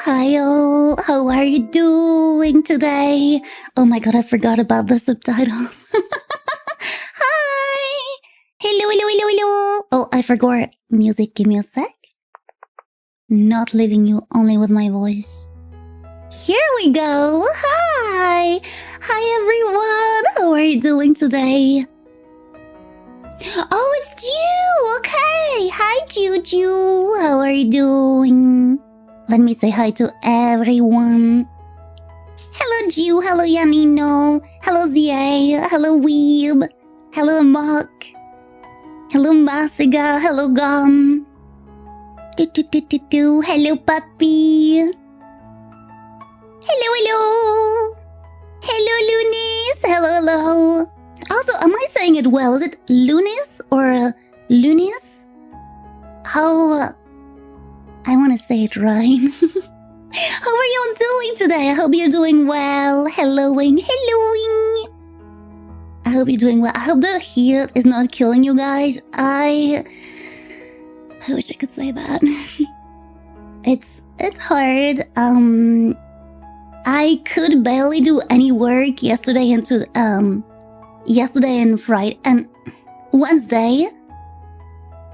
hi all. How are you doing today? Oh my god, I forgot about the subtitles. Hi! Hello. Oh, I forgot. Music, give me a sec. Not leaving you only with my voice. Here we go. Hi! Hi everyone. How are you doing today? Oh, it's Ju! Okay! Hi, Juju! How are you doing? Let me say hi to everyone. Hello, Ju! Hello, Yanino! Hello, ZA! Hello, Weeb! Hello, Mock! Hello, Masiga! Hello, Gum! Hello, Puppy! Hello! Hello, Lunis! Hello! Also, am I saying it well? Is it Lunis or Lunis? How... I want to say it right. How are you all doing today? I hope you're doing well. Helloing. I hope you're doing well. I hope the heat is not killing you guys. I wish I could say that. It's hard. I could barely do any work yesterday and Friday and Wednesday.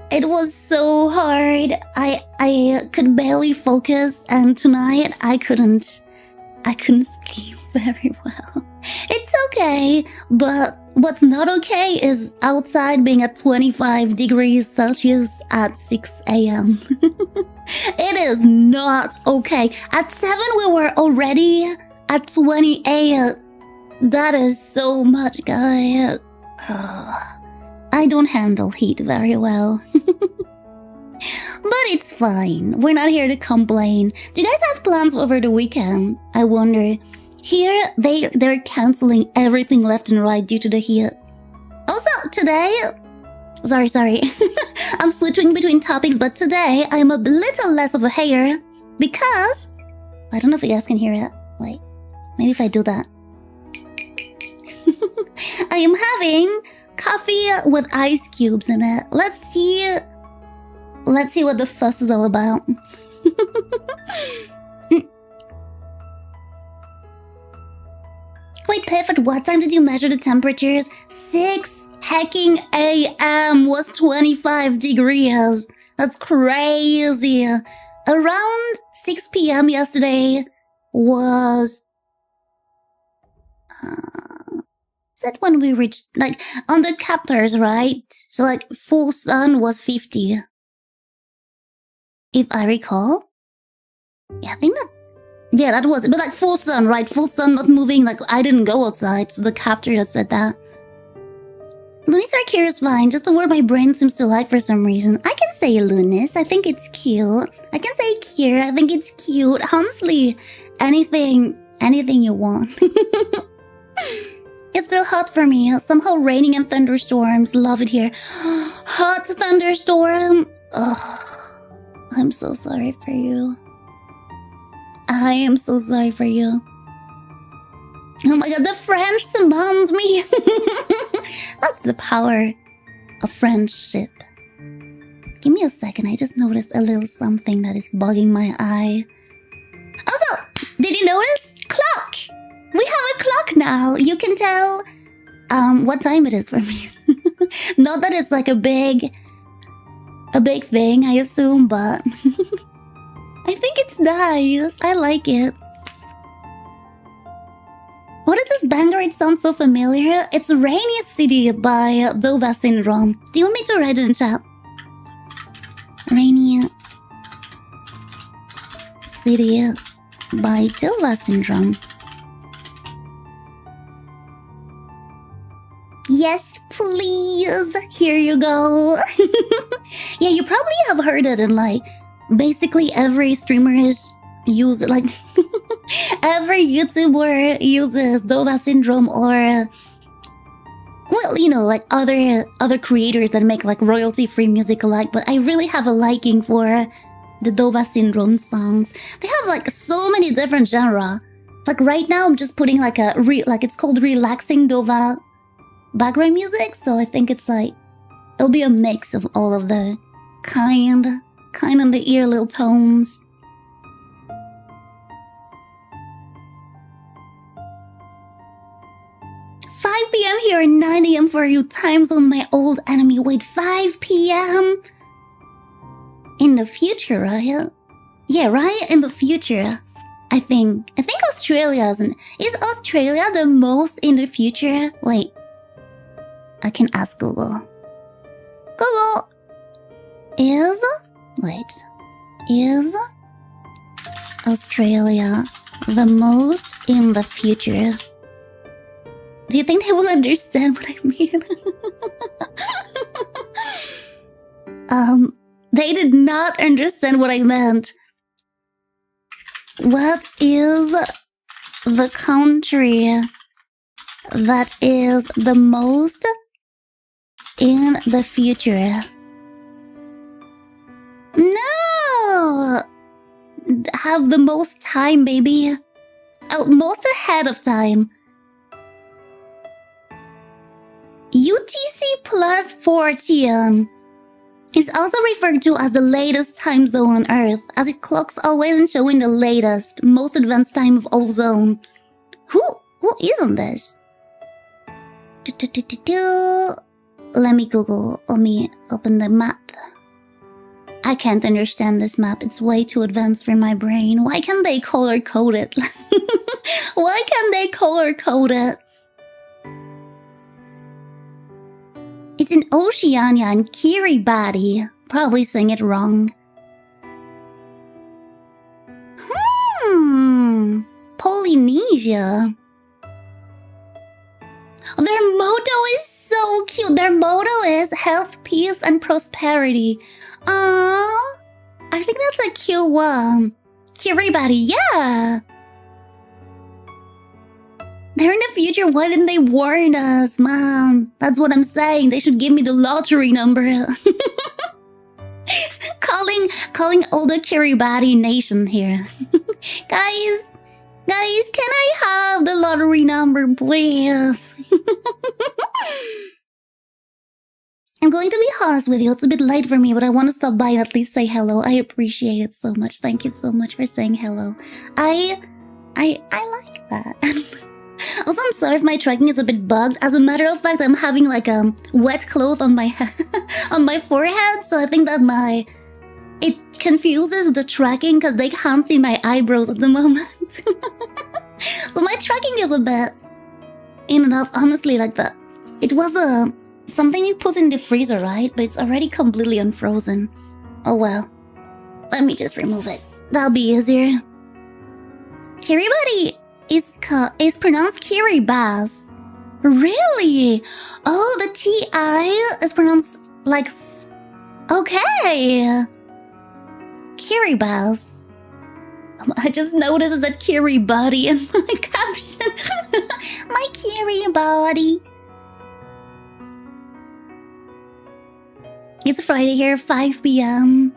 It was so hard. I could barely focus, and tonight I couldn't sleep very well. It's okay, but what's not okay is outside being at 25 degrees Celsius at 6 a.m. It is not okay. At 7 we were already at 28. That is so much, guys. I don't handle heat very well. But it's fine. We're not here to complain. Do you guys have plans over the weekend? I wonder. Here, they're canceling everything left and right due to the heat. Also, today... Sorry. I'm switching between topics, but today I'm a little less of a hater because... I don't know if you guys can hear it. Wait, maybe if I do that. I am having coffee with ice cubes in it. Let's see what the fuss is all about. Wait, Piff, at what time did you measure the temperatures? 6 hecking a.m. was 25 degrees. That's crazy. Around 6 p.m. yesterday was... Is that when we reached, like, on the captors, right? So, like, full sun was 50. If I recall. Yeah, I think that... Yeah, that was it. But, like, full sun, right? Full sun, not moving. Like, I didn't go outside. So, the capture that said that. Lunis are curious fine. Just a word my brain seems to like for some reason. I can say Lunis. I think it's cute. I can say Kira. I think it's cute. Honestly, anything you want. It's still hot for me. Somehow raining and thunderstorms. Love it here. Hot thunderstorm. Ugh. I'm so sorry for you. I am so sorry for you. Oh my god, the French summoned me. That's the power of friendship. Give me a second. I just noticed a little something that is bugging my eye. Also, did you notice? Clock! We have a clock now. You can tell what time it is for me. Not that it's like a big thing, I assume, but I think it's nice. I like it. What is this banger? It sounds so familiar. It's Rainy City by Dova Syndrome. Do you want me to write it in chat? Rainy City by Dova Syndrome. Yes, please. Here you go. Yeah, you probably have heard it in like basically every streamer use it. Like every YouTuber uses Dova Syndrome or well, you know, like other creators that make like royalty-free music alike. But I really have a liking for the Dova Syndrome songs. They have like so many different genres. Like right now, I'm just putting like it's called relaxing Dova background music, so I think it's like it'll be a mix of all of the kind in the ear little tones. p.m. here and 9 a.m. for you. Time zone, my old enemy. Wait, 5 p.m. in the future, right? Yeah, right? In the future. I think Australia is Australia the most in the future? Wait. I can ask Google. Google. Is Australia the most in the future? Do you think they will understand what I mean? They did not understand what I meant. What is the country that is the most in the future? No! Have the most time, baby. Oh, most ahead of time. UTC plus 14. It's also referred to as the latest time zone on Earth, as it clocks always and showing the latest, most advanced time of all zone. Who isn't this? Let me Google. Let me open the map. I can't understand this map. It's way too advanced for my brain. Why can't they color code it? Why can't they color code it? It's in Oceania and Kiribati. Probably saying it wrong. Polynesia. Their motto is so cute. Their motto is health, peace, and prosperity. Aww. I think that's a cute one. Kiribati, yeah. They're in the future. Why didn't they warn us, man? That's what I'm saying. They should give me the lottery number. calling all the Kiribati nation here. Guys, can I have the lottery number, please? I'm going to be honest with you. It's a bit late for me, but I want to stop by and at least say hello. I appreciate it so much. Thank you so much for saying hello. I like that. Also, I'm sorry if my tracking is a bit bugged. As a matter of fact, I'm having like a wet cloth on my on my forehead, so I think that it confuses the tracking because they can't see my eyebrows at the moment. So my tracking is a bit in and out. Honestly, like that. It was something you put in the freezer, right? But it's already completely unfrozen. Oh well. Let me just remove it. That'll be easier. Kiribati is pronounced Kiribati. Really? Oh, the T-I is pronounced like... Okay. Kiribati. I just noticed that Kiribati in my caption. My Kiribati. It's Friday here, 5 p.m.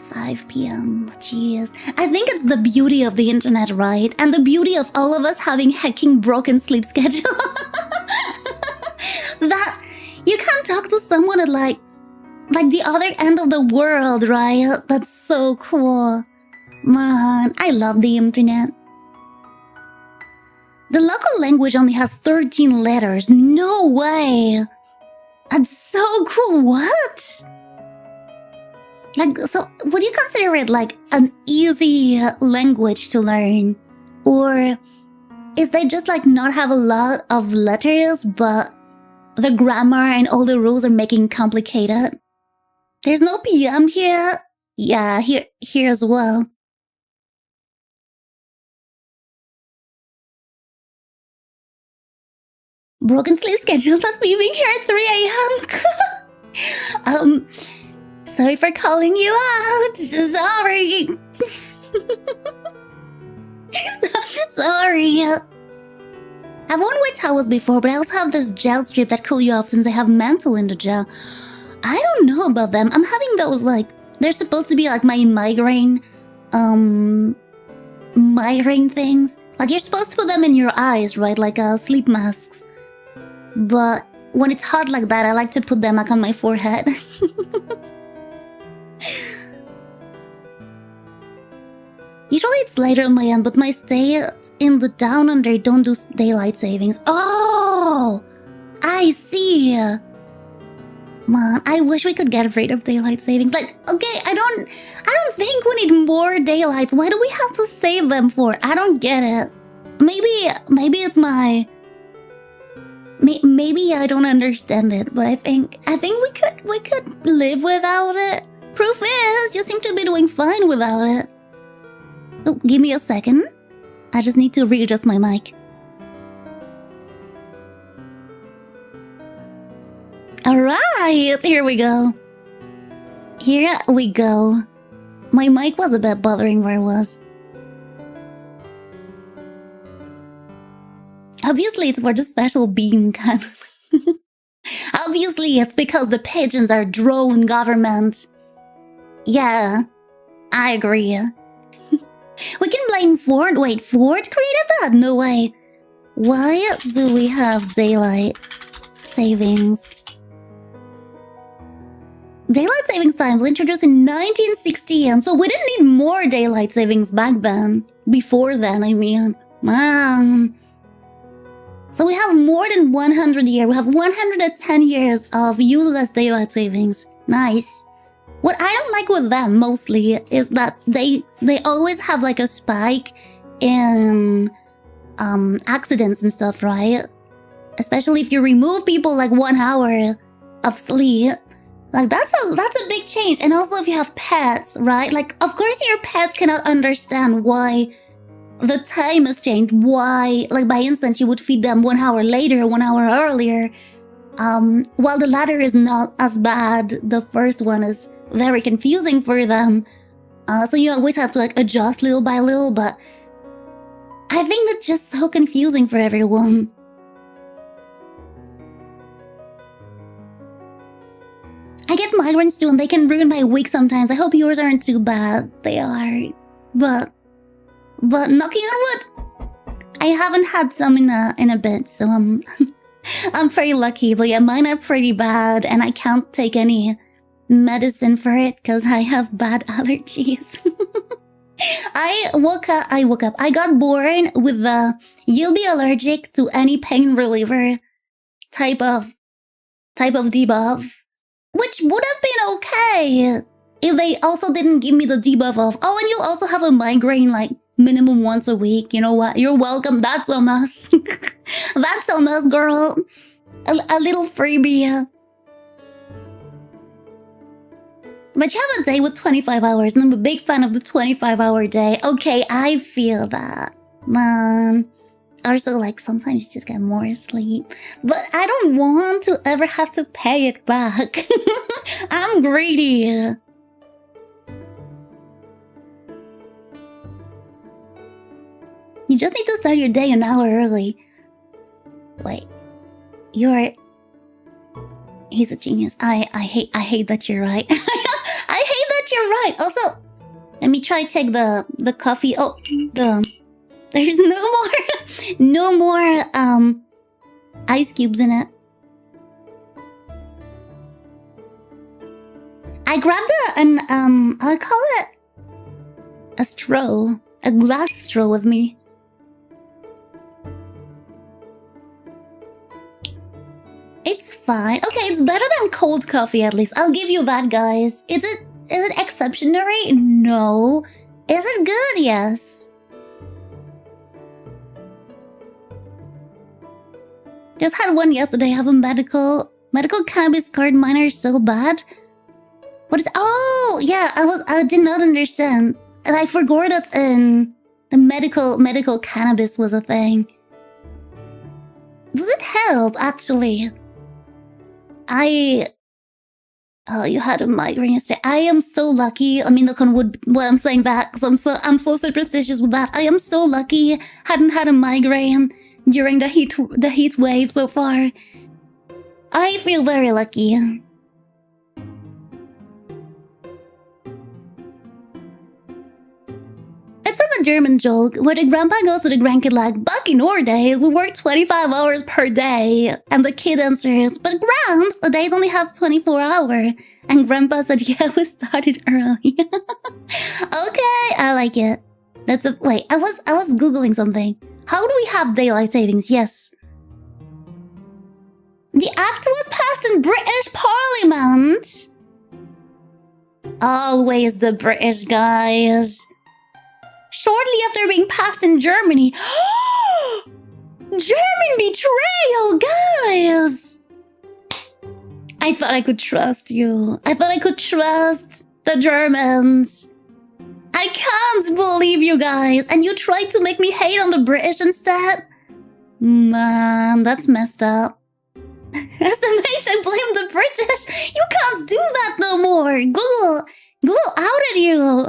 5 p.m. Jeez. I think it's the beauty of the internet, right? And the beauty of all of us having hecking broken sleep schedule. That you can't talk to someone at like the other end of the world, right? That's so cool. Man, I love the internet. The local language only has 13 letters. No way. That's so cool. What? Like, so would you consider it like an easy language to learn? Or is they just like not have a lot of letters, but the grammar and all the rules are making it complicated? There's no PM here. Yeah, here as well. Broken sleep schedule, not me being here at 3 a.m. Sorry for calling you out. Sorry. Sorry. I've worn wet towels before, but I also have this gel strip that cool you off since I have menthol in the gel. I don't know about them. I'm having those like, they're supposed to be like my migraine things. Like you're supposed to put them in your eyes, right? Like sleep masks. But when it's hot like that, I like to put them like on my forehead. Usually it's later on my end, but my stay in the Down Under don't do daylight savings. Oh, I see. Man, I wish we could get rid of daylight savings. Like, okay, I don't think we need more daylights. Why do we have to save them for? I don't get it. Maybe it's my... Maybe I don't understand it, but I think we could live without it. Proof is, you seem to be doing fine without it. Oh, give me a second. I just need to readjust my mic. Alright, here we go. Here we go. My mic was a bit bothering where it was. Obviously, it's for the special beam kind. Obviously, it's because the pigeons are drone government. Yeah, I agree. We can blame Ford. Wait, Ford created that? No way. Why do we have daylight savings? Daylight savings time was introduced in 1960, and so we didn't need more daylight savings back then. Before then, I mean. Man. So we have more than 100 years. We have 110 years of useless daylight savings. Nice. What I don't like with them mostly is that they always have like a spike in accidents and stuff, right? Especially if you remove people like 1 hour of sleep. Like that's a big change. And also if you have pets, right? Like of course your pets cannot understand why the time has changed. Why, like by instance, you would feed them 1 hour later, 1 hour earlier. While the latter is not as bad, the first one is very confusing for them. So you always have to like adjust little by little, but I think that's just so confusing for everyone. I get migraines too, and they can ruin my week sometimes. I hope yours aren't too bad. They are, but knocking on wood, I haven't had some in a bit, so I'm pretty lucky. But yeah, mine are pretty bad, and I can't take any medicine for it because I have bad allergies. I woke up. I got born with the "you'll be allergic to any pain reliever" type of debuff, which would have been okay if they also didn't give me the debuff of, oh, and you'll also have a migraine like minimum once a week. You know what? You're welcome. That's on us. That's on us, girl. A little freebie. But you have a day with 25 hours, and I'm a big fan of the 25-hour day. Okay, I feel that. Man. Also, like, sometimes you just get more sleep. But I don't want to ever have to pay it back. I'm greedy. You just need to start your day an hour early. Wait. He's a genius. I hate that you're right. I hate that you're right. Also, let me try take the coffee. Oh, there's no more ice cubes in it. I grabbed I'll call it a straw, a glass straw with me. It's fine. Okay, it's better than cold coffee at least. I'll give you that, guys. Is it exceptionary? No. Is it good? Yes. Just had one yesterday. I have a medical cannabis card. Mine are so bad. What is? Oh, yeah. I did not understand. I forgot that the medical cannabis was a thing. Does it help actually? Oh, you had a migraine yesterday. I am so lucky. I mean, look on wood. Well, I'm saying that because I'm so superstitious with that. I am so lucky. Hadn't had a migraine during the heat wave so far. I feel very lucky. It's from a German joke where the grandpa goes to the grandkid like, back in our days, we worked 25 hours per day. And the kid answers, but Gramps, a days only have 24 hours. And grandpa said, yeah, we started early. Okay, I like it. Wait, I was Googling something. How do we have daylight savings? Yes. The act was passed in British Parliament. Always the British guys. Shortly after being passed in Germany. German betrayal, guys! I thought I could trust you. I thought I could trust the Germans. I can't believe you guys. And you tried to make me hate on the British instead? Man, that's messed up. SMH, I blame the British. You can't do that no more. Google outed you.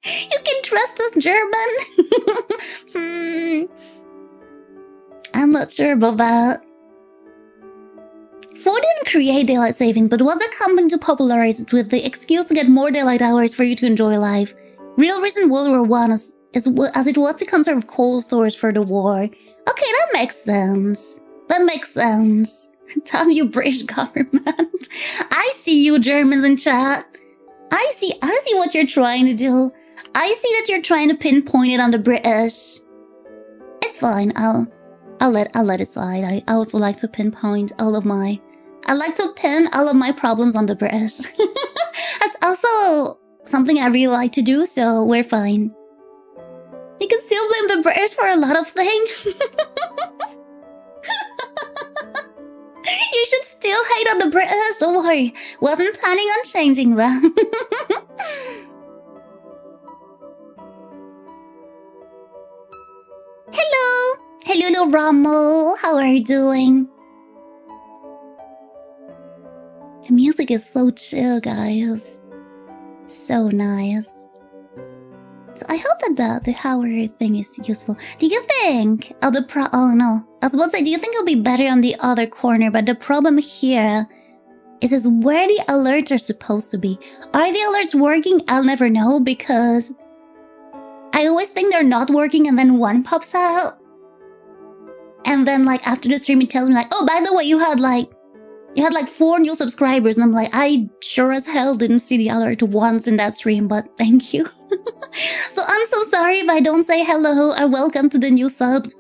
You can trust us, German. I'm not sure about that. Ford didn't create daylight saving, but was a company to popularize it with the excuse to get more daylight hours for you to enjoy life. Real reason World War I as it was to conserve coal stores for the war. Okay, that makes sense. That makes sense. Damn you, British government. I see you, Germans in chat. I see what you're trying to do. I see that you're trying to pinpoint it on the British. It's fine. I'll let it slide. I also like to pinpoint I like to pin all of my problems on the British. That's also something I really like to do, so we're fine. You can still blame the British for a lot of things. You should still hate on the British, don't worry. Wasn't planning on changing that. Hello! Hello, Ramo. How are you doing? The music is so chill, guys. So nice. So I hope that the Howard thing is useful. Do you think... Oh no. I was about to say, do you think it'll be better on the other corner? But the problem here is where the alerts are supposed to be. Are the alerts working? I'll never know because I always think they're not working and then one pops out. And then like after the stream it tells me like, oh, by the way, you had like 4 new subscribers. And I'm like, I sure as hell didn't see the alert once in that stream, but thank you. So I'm so sorry if I don't say hello or welcome to the new subs.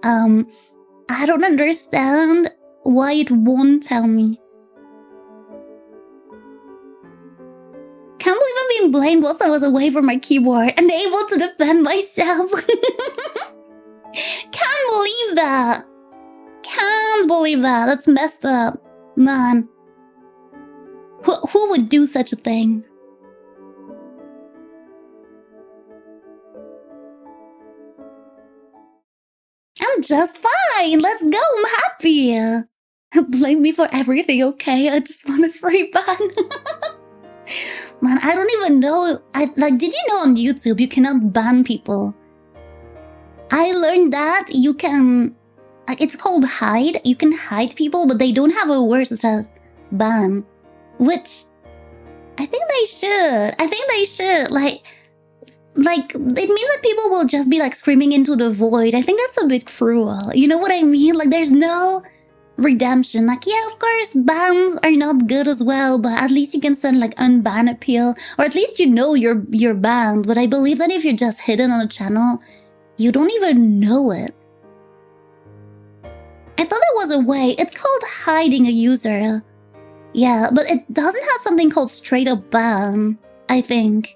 I don't understand why it won't tell me. Can't believe I'm being blamed whilst I was away from my keyboard and able to defend myself. Can't believe that. Can't believe that. That's messed up. Man. Who would do such a thing? I'm just fine. Let's go. I'm happy. Blame me for everything, okay? I just want a free ban. Man, I don't even know. Did you know on YouTube you cannot ban people? I learned that you can... it's called hide. You can hide people, but they don't have a word that says ban. Which... I think they should. Like, it means that people will just be like screaming into the void. I think that's a bit cruel. You know what I mean? Like, there's no redemption. Like, yeah, of course, bans are not good as well, but at least you can send like unban appeal, or at least you know you're banned. But I believe that if you're just hidden on a channel, you don't even know it. I thought there was a way. It's called hiding a user. Yeah, but it doesn't have something called straight up ban, I think.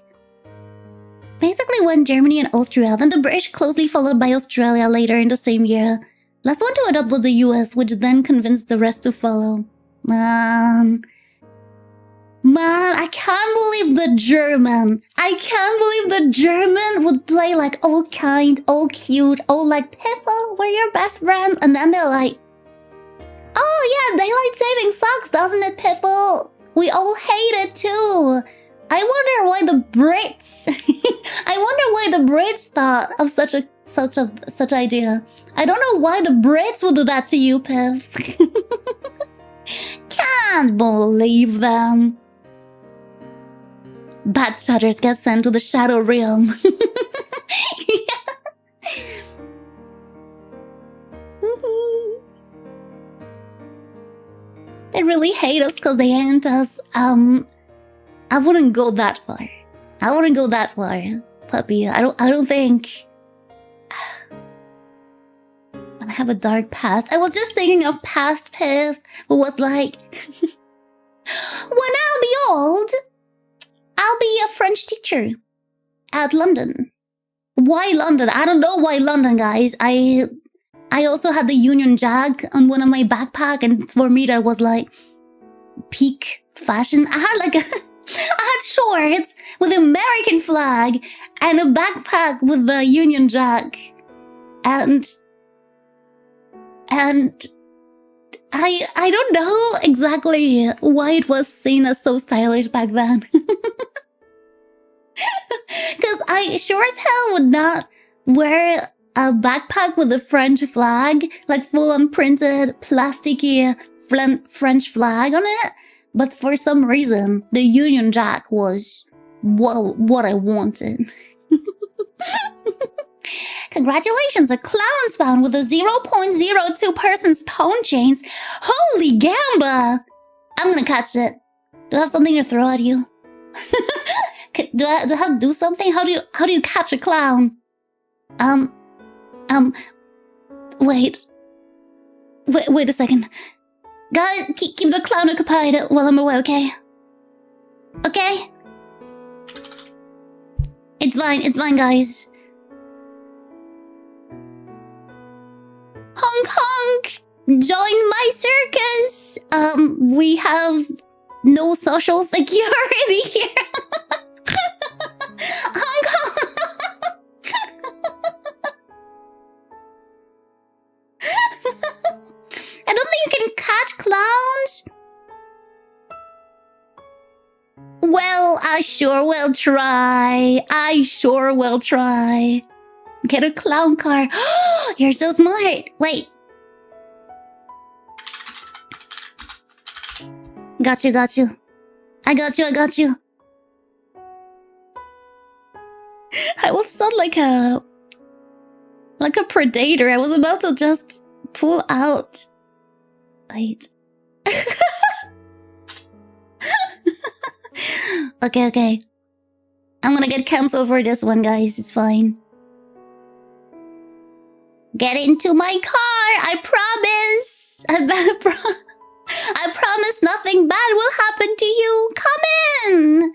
Basically went Germany and Austria, then the British closely followed by Australia later in the same year. Last one to adopt was the US, which then convinced the rest to follow. Man, I can't believe the German. I can't believe the German would play like all kind, all cute, all like, Piffle, we're your best friends. And then they're like, oh yeah, daylight saving sucks, doesn't it, Piffle? We all hate it too. I wonder why the Brits... I wonder why the Brits thought of such idea. I don't know why the Brits would do that to you, Piff. Can't believe them. Bad chatters get sent to the Shadow Realm. They really hate us because they ain't us. I wouldn't go that far. I wouldn't go that far, puppy. I don't think... I have a dark past. I was just thinking of past Piff, who was like, when I'll be old, I'll be a French teacher at London. Why London? I don't know why London, guys. I also had the Union Jack on one of my backpack, and for me that was like peak fashion. I had like I had shorts with the American flag and a backpack with the Union Jack, and I don't know exactly why it was seen as so stylish back then. Because I sure as hell would not wear a backpack with the French flag, like full-on printed, plasticky French flag on it. But for some reason, the Union Jack was what I wanted. Congratulations, a clown spawn with a 0.02% spawn chains. Holy gamba! I'm gonna catch it. Do I have something to throw at you? Do I have to do something? How do you catch a clown? Wait a second. Guys, keep the clown occupied while I'm away, okay? Okay? It's fine, guys. Honk honk! Join my circus! We have no social security here. Honk honk! I don't think you can catch clowns. Well, I sure will try. Get a clown car. You're so smart. Wait. Got you. I got you. I will sound like a predator. I was about to just pull out. Wait. Okay. I'm gonna get cancelled for this one, guys. It's fine. Get into my car. I promise. I promise nothing bad will happen to you. Come in.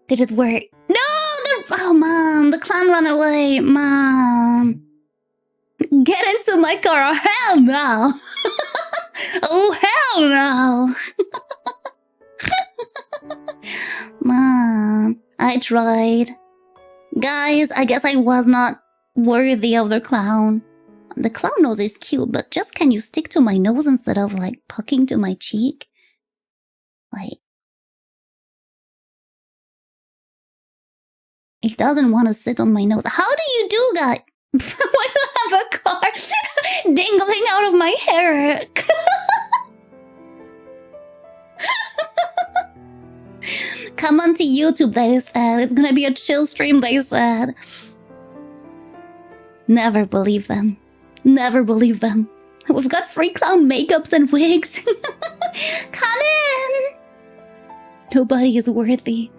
Did it work? No! Oh, Mom, the clown ran away. Mom. Get into my car. Oh, hell no. Oh, hell no. Mom, I tried. Guys, I guess I was not worthy of the clown. The clown nose is cute, but just can you stick to my nose instead of, like, pucking to my cheek? Like... It doesn't want to sit on my nose. How do you do that? Why do I have a car dangling out of my hair? Come onto YouTube, they said. It's gonna be a chill stream, they said. Never believe them. We've got free clown makeups and wigs. Come in! Nobody is worthy.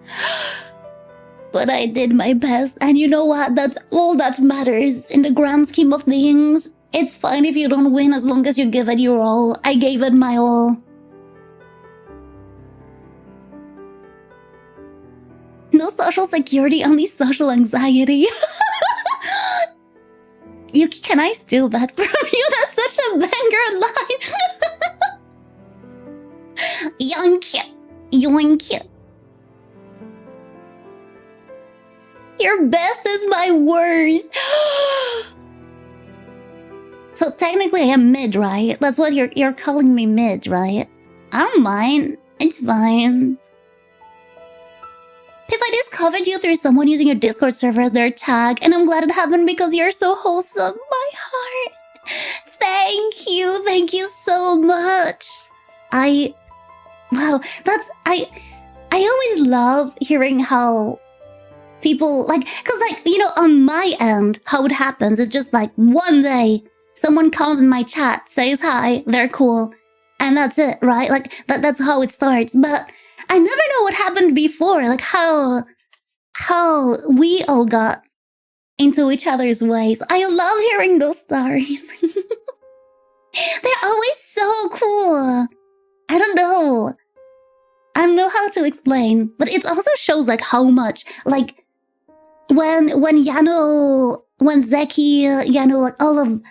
But I did my best, and you know what? That's all that matters in the grand scheme of things. It's fine if you don't win as long as you give it your all. I gave it my all. No social security, only social anxiety. Can I steal that from you? That's such a banger line. Yoink. Your best is my worst. So technically I am mid, right? That's what you're calling me mid, right? I don't mind. It's fine. Piff, I discovered you through someone using your Discord server as their tag, and I'm glad it happened because you're so wholesome. My heart. Thank you so much. Wow, I always love hearing how people, like, cause like, you know, on my end, how it happens is just like one day, someone comes in my chat, says hi, they're cool. and that's it, right? Like that's how it starts. But I never know what happened before, like how we all got into each other's ways. I love hearing those stories. They're always so cool. I don't know how to explain, but it also shows like how much, like when Zeki, Yano, like all of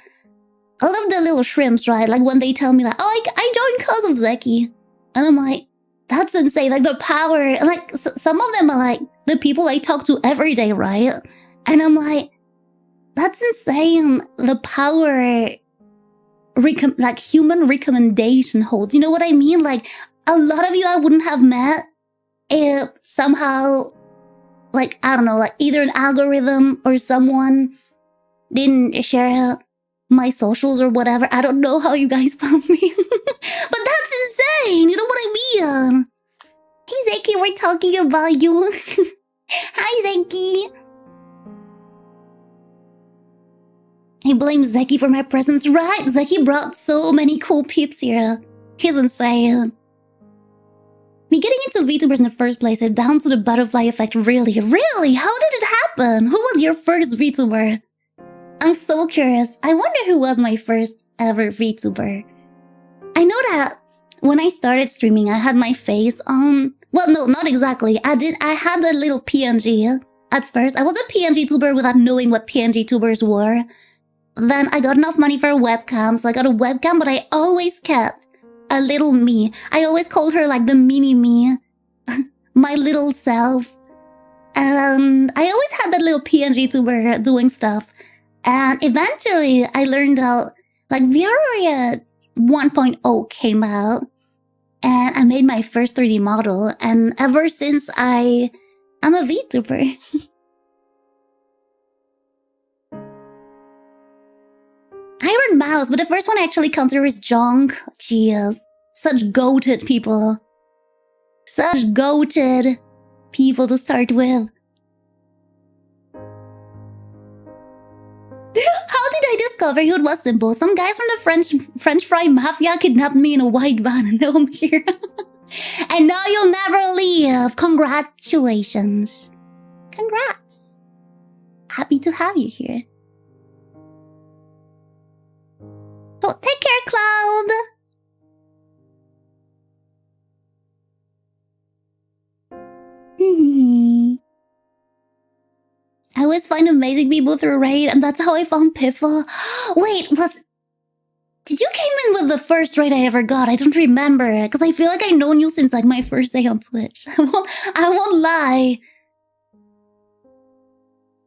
the little shrimps, right? Like when they tell me like, oh, I joined cause of Zeki, and I'm like, that's insane. Like the power, like some of them are like the people I talk to every day, right? And I'm like, that's insane. The power, like human recommendation holds. You know what I mean? Like a lot of you I wouldn't have met if somehow, like, I don't know, like either an algorithm or someone didn't share my socials or whatever. I don't know how you guys found me. But that's insane. You know what I mean? Hey, Zeki, we're talking about you. Hi, Zeki. He blames Zeki for my presence, right? Zeki brought so many cool peeps here. He's insane. Me getting into VTubers in the first place is down to the butterfly effect, really. Really? How did it happen? Who was your first VTuber? I'm so curious. I wonder who was my first ever VTuber. I know that when I started streaming, I had my face on... Well, no, not exactly. I had a little PNG at first. I was a PNG tuber without knowing what PNG tubers were. Then I got enough money for a webcam, so I got a webcam, but I always kept a little me. I always called her like the mini me, my little self. And I always had that little PNG tuber doing stuff. And eventually I learned out, like VROIA 1.0 came out, and I made my first 3D model. And ever since I'm a VTuber. Iron Mouse, but the first one I actually consider is Jong. Jeez. Such goated people. Such goated people to start with. How did I discover you? It was simple. Some guys from the French fry mafia kidnapped me in a white van and now I'm here. And now you'll never leave. Congratulations. Congrats. Happy to have you here. Oh, take care, Cloud! I always find amazing people through raid, and that's how I found Piffle. Wait, did you came in with the first raid I ever got? I don't remember, because I feel like I've known you since like my first day on Twitch. I won't lie.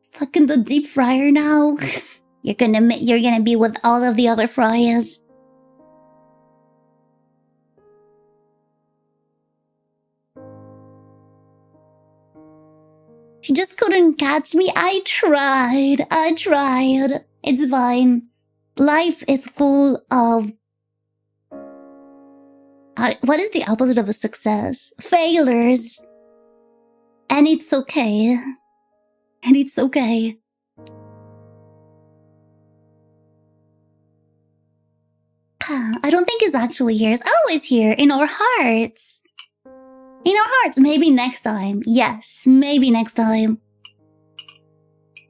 Stuck in the deep fryer now. You're gonna be with all of the other fryers. She just couldn't catch me. I tried. It's fine. Life is full of... what is the opposite of a success? Failures. And it's okay. I don't think it's actually here. It's always here, in our hearts. In our hearts. Maybe next time. Yes, maybe next time.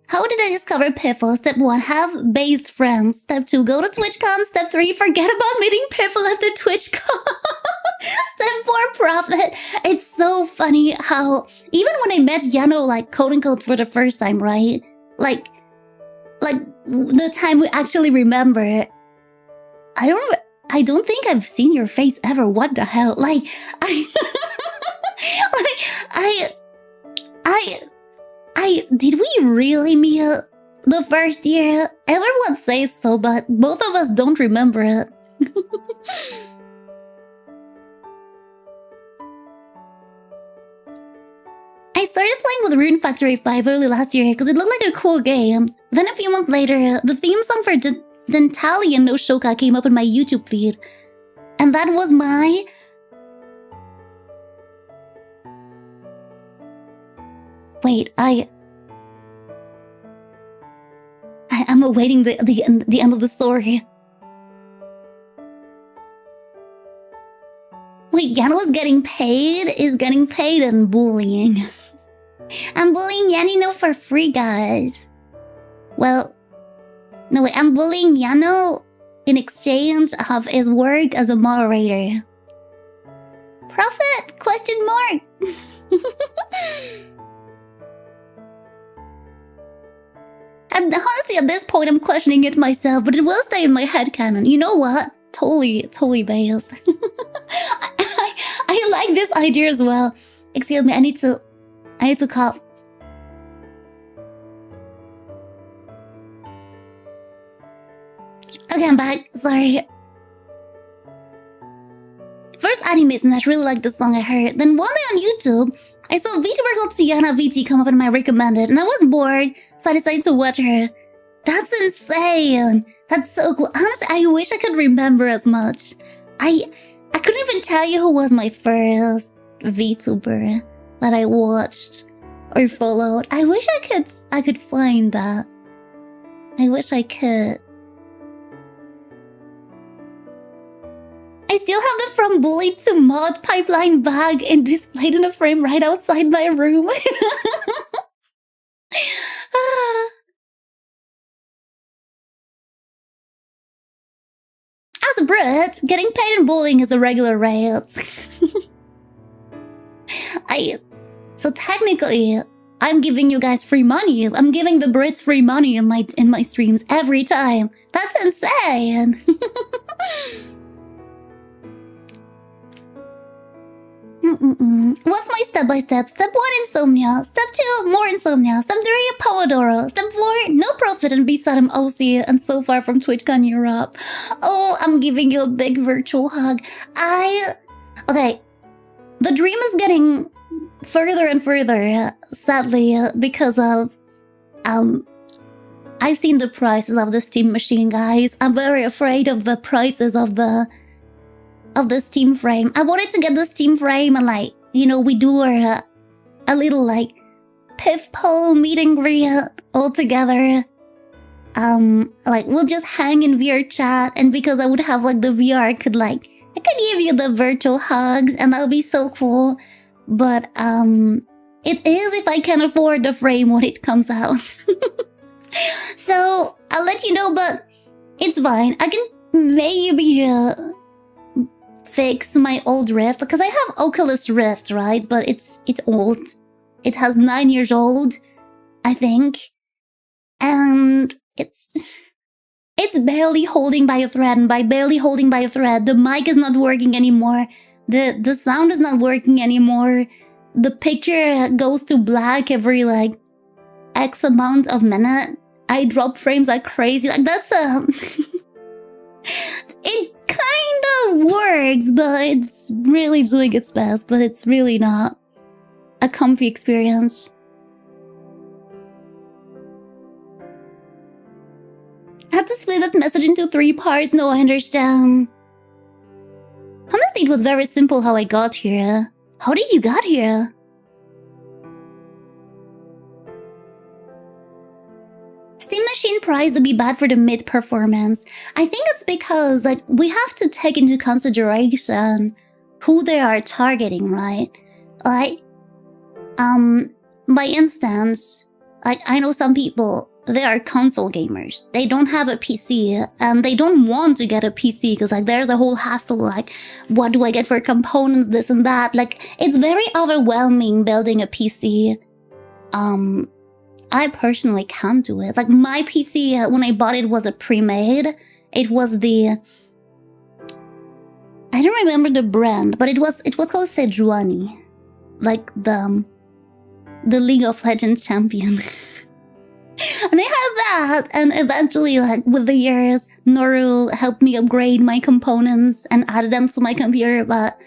How did I discover Piffle? Step 1, have based friends. Step 2, go to TwitchCon. Step 3, forget about meeting Piffle after TwitchCon. Step 4, profit. It's so funny how, even when I met Yano, like, quote-unquote, for the first time, right? Like the time we actually remember it. I don't think I've seen your face ever. What the hell? Like, did we really meet the first year? Everyone says so, but both of us don't remember it. I started playing with Rune Factory 5 early last year because it looked like a cool game. Then a few months later, the theme song for Dentalian no Shoka came up in my YouTube feed. And that was my... Wait, I'm awaiting the end of the story. Wait, Yana was getting paid? Is getting paid and bullying. I'm bullying Yanino for free, guys. Well, no wait, I'm bullying Yano in exchange of his work as a moderator. Profit? Question mark. And honestly, at this point, I'm questioning it myself, but it will stay in my headcanon. You know what? Totally based. I like this idea as well. Excuse me, I need to cough. Okay, I'm back. Sorry. First animation, I really liked the song I heard. Then one day on YouTube, I saw a VTuber called Tiana VT come up in my recommended, and I was bored, so I decided to watch her. That's insane. That's so cool. Honestly, I wish I could remember as much. I couldn't even tell you who was my first VTuber that I watched or followed. I wish I could find that. I wish I could. I still have the From Bully to Mod pipeline bag and displayed in a frame right outside my room. As a Brit, getting paid in bullying is a regular rate. So technically, I'm giving you guys free money. I'm giving the Brits free money in my streams every time. That's insane. What's my step-by-step? Step 1, insomnia. Step 2, more insomnia. Step 3, Pomodoro. Step 4, no profit and beside I'm OC and so far from TwitchCon Europe. Oh, I'm giving you a big virtual hug. Okay, the dream is getting further and further, sadly, because of, I've seen the prices of the Steam machine, guys. I'm very afraid of the prices of the Steam frame. I wanted to get the Steam frame and we do a little Piffle meet and greet all together. We'll just hang in VR chat, and because I would have the VR, I could give you the virtual hugs, and that would be so cool. But it is if I can afford the frame when it comes out. So I'll let you know, but it's fine. I can maybe fix my old Rift, because I have Oculus Rift, right? But it's old. It has 9 years old, I think, and it's barely holding by a thread. And by barely holding by a thread, the mic is not working anymore. The sound is not working anymore. The picture goes to black every X amount of minute. I drop frames like crazy. That's it kind of works, but it's really doing its best, but it's really not a comfy experience. I had to split that message into 3 parts. No, I understand. Honestly, it was very simple how I got here. How did you get here? Steam Machine price to be bad for the mid performance. I think it's because we have to take into consideration who they are targeting, right? By instance, I know some people, they are console gamers. They don't have a PC and they don't want to get a PC because there's a whole hassle, what do I get for components, this and that. It's very overwhelming building a PC. I personally can't do it. My PC, when I bought it, was a pre-made. It was I don't remember the brand, but it was called Sejuani. The League of Legends champion. And I had that, and eventually, with the years, Noru helped me upgrade my components and added them to my computer, but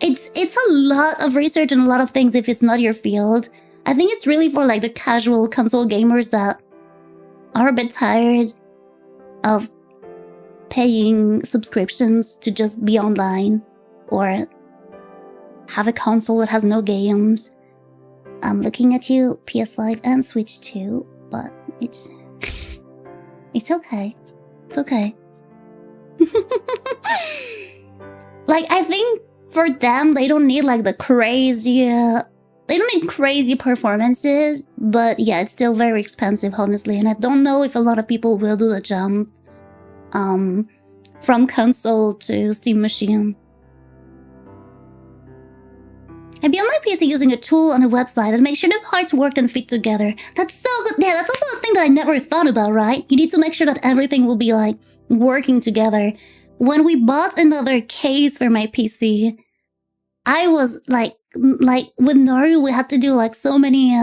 it's a lot of research and a lot of things if it's not your field. I think it's really for the casual console gamers that are a bit tired of paying subscriptions to just be online or have a console that has no games. I'm looking at you, PS5 and Switch 2, but it's okay. It's okay. I think for them, they don't need like the crazy... they don't need crazy performances, but yeah, it's still very expensive, honestly. And I don't know if a lot of people will do the jump from console to Steam machine. I built my PC using a tool on a website and make sure the parts worked and fit together. That's so good. Yeah, that's also a thing that I never thought about, right? You need to make sure that everything will be like working together. When we bought another case for my PC, I was like with Noru, we had to do like so many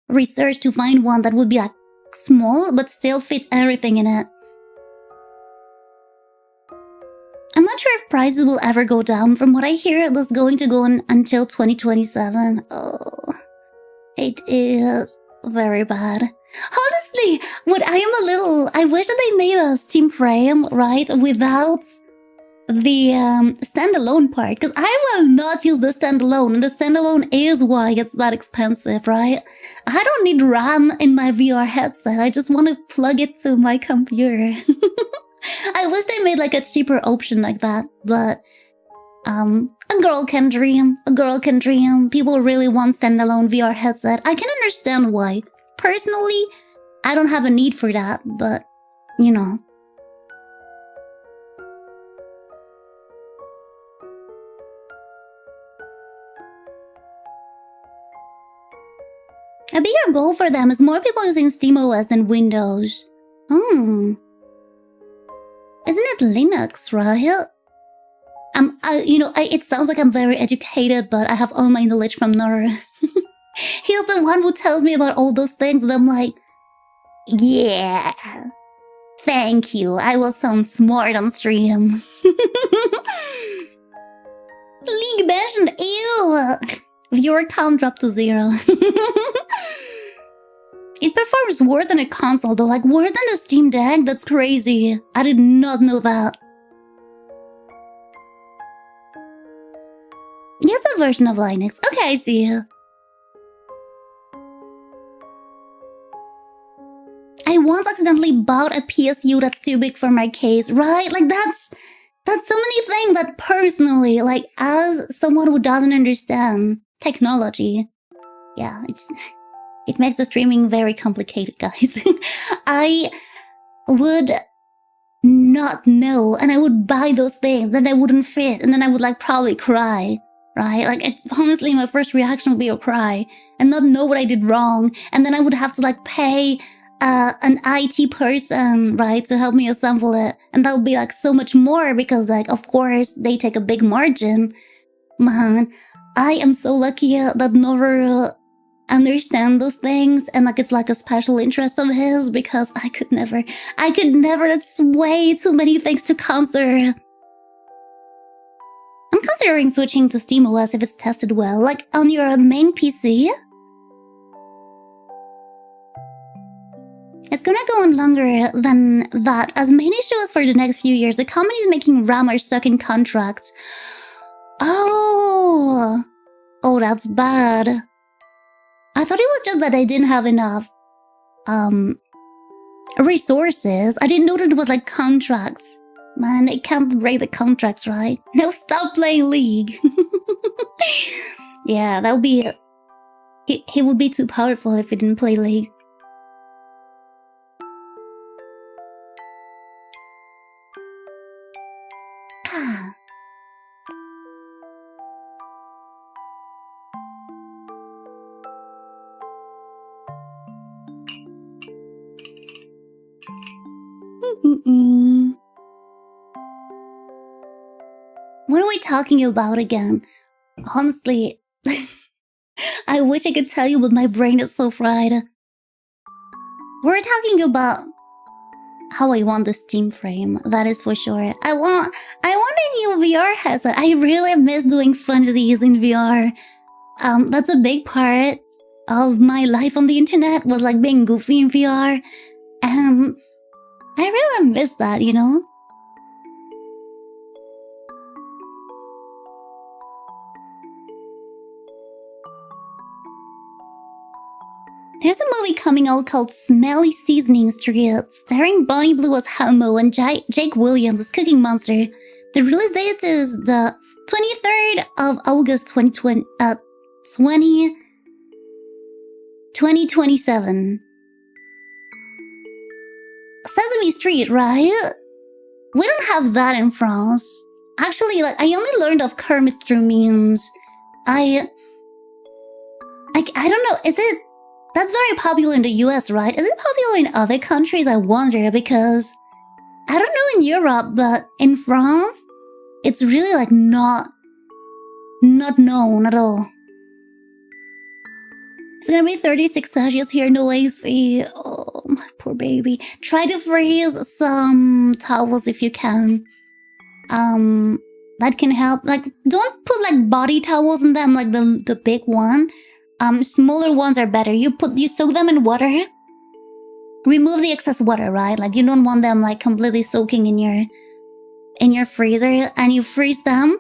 research to find one that would be like small but still fits everything in it. I'm not sure if prices will ever go down. From what I hear, it was going to go on until 2027. Oh, it is very bad. Honestly, I wish that they made a Steam frame, right, without the standalone part, because I will not use the standalone, and the standalone is why it's that expensive, right? I don't need RAM in my VR headset. I just want to plug it to my computer. I wish they made like a cheaper option like that, but a girl can dream. A girl can dream. People really want standalone VR headset. I can understand why. Personally, I don't have a need for that, but you know. A bigger goal for them is more people using SteamOS than Windows. Isn't it Linux, right? It sounds like I'm very educated, but I have all my knowledge from Noru. He's the one who tells me about all those things, and I'm like, yeah, thank you. I will sound smart on stream. League mentioned, ew. Viewer count dropped to 0. It performs worse than a console though, like worse than the Steam Deck. That's crazy. I did not know that. Yeah, it's a version of Linux. Okay, I see. I once accidentally bought a PSU that's too big for my case, right? Like that's so many things that personally, like as someone who doesn't understand technology, yeah, it makes the streaming very complicated, guys. I would not know, and I would buy those things, then they wouldn't fit, and then I would like probably cry, right? Like it's honestly my first reaction would be a cry and not know what I did wrong, and then I would have to like pay an IT person, right, to help me assemble it, and that would be like so much more because like of course they take a big margin. Man, I am so lucky that Noru understand those things, and like it's like a special interest of his, because I could never. That's way too many things to consider. I'm considering switching to SteamOS if it's tested well, like on your main PC. It's gonna go on longer than that, as main issue is for the next few years. The companies making RAM are stuck in contracts. Oh, that's bad. I thought it was just that I didn't have enough resources. I didn't know that it was like contracts. Man, they can't break the contracts, right? No, stop playing League. Yeah, that would be... He would be too powerful if he didn't play League. What are we talking about again? Honestly, I wish I could tell you, but my brain is so fried. We're talking about how I want the Steam frame, that is for sure. I want a new VR headset. I really miss doing funsies in VR. That's a big part of my life on the internet, was like being goofy in VR. I really miss that, you know? There's a movie coming out called Smelly Seasoning Street, starring Bonnie Blue as Helmo and Jake Williams as Cooking Monster. The release date is the 23rd of August 2027. Sesame Street, right? We don't have that in France. Actually, like, I only learned of Kermit through memes. I don't know, is it... That's very popular in the US, right? Is it popular in other countries? I wonder, because... I don't know in Europe, but in France, it's really, like, not known at all. It's gonna be 36 Celsius here, no AC. Oh, my poor baby. Try to freeze some towels if you can. That can help. Like, don't put like body towels in them, like the big one. Smaller ones are better. You soak them in water. Remove the excess water, right? Like, you don't want them like completely soaking in your freezer, and you freeze them.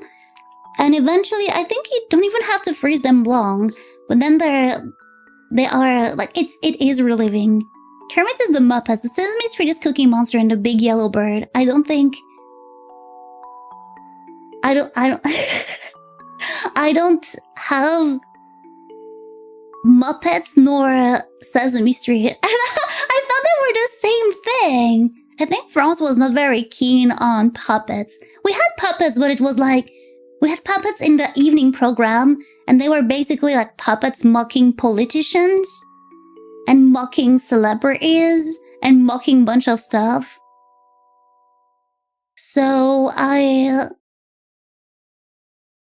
And eventually, I think you don't even have to freeze them long. But then they are like, it is reliving. Kermit is the Muppets, the Sesame Street is Cookie Monster, and the Big Yellow Bird. I don't I don't have Muppets nor Sesame Street. I thought they were the same thing. I think France was not very keen on puppets. We had puppets, but it was like, we had puppets in the evening program, and they were basically like puppets mocking politicians and mocking celebrities and mocking bunch of stuff. So I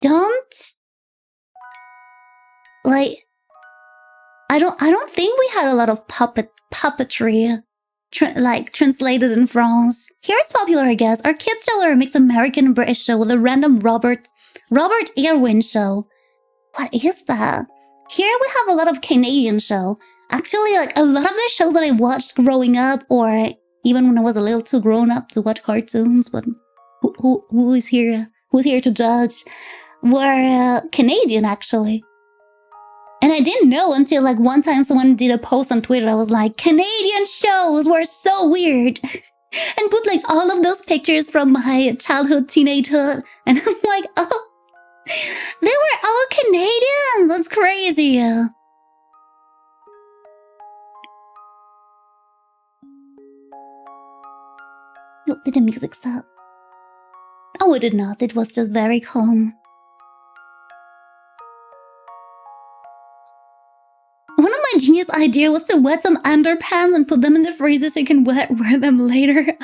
don't like, I don't think we had a lot of puppetry translated in France. Here it's popular, I guess. Our kids show are a mixed American and British show with a random Robert Irwin show. What is that? Here we have a lot of Canadian show. Actually, like, a lot of the shows that I watched growing up, or even when I was a little too grown up to watch cartoons, but who's here to judge, were Canadian, actually. And I didn't know until, like, one time someone did a post on Twitter. I was like, Canadian shows were so weird. And put, like, all of those pictures from my childhood, teenagehood. And I'm like, oh, they were all Canadians. That's crazy. Oh, did the music stop? Oh, it did not. It was just very calm. One of my genius ideas was to wet some underpants and put them in the freezer so you can wear them later.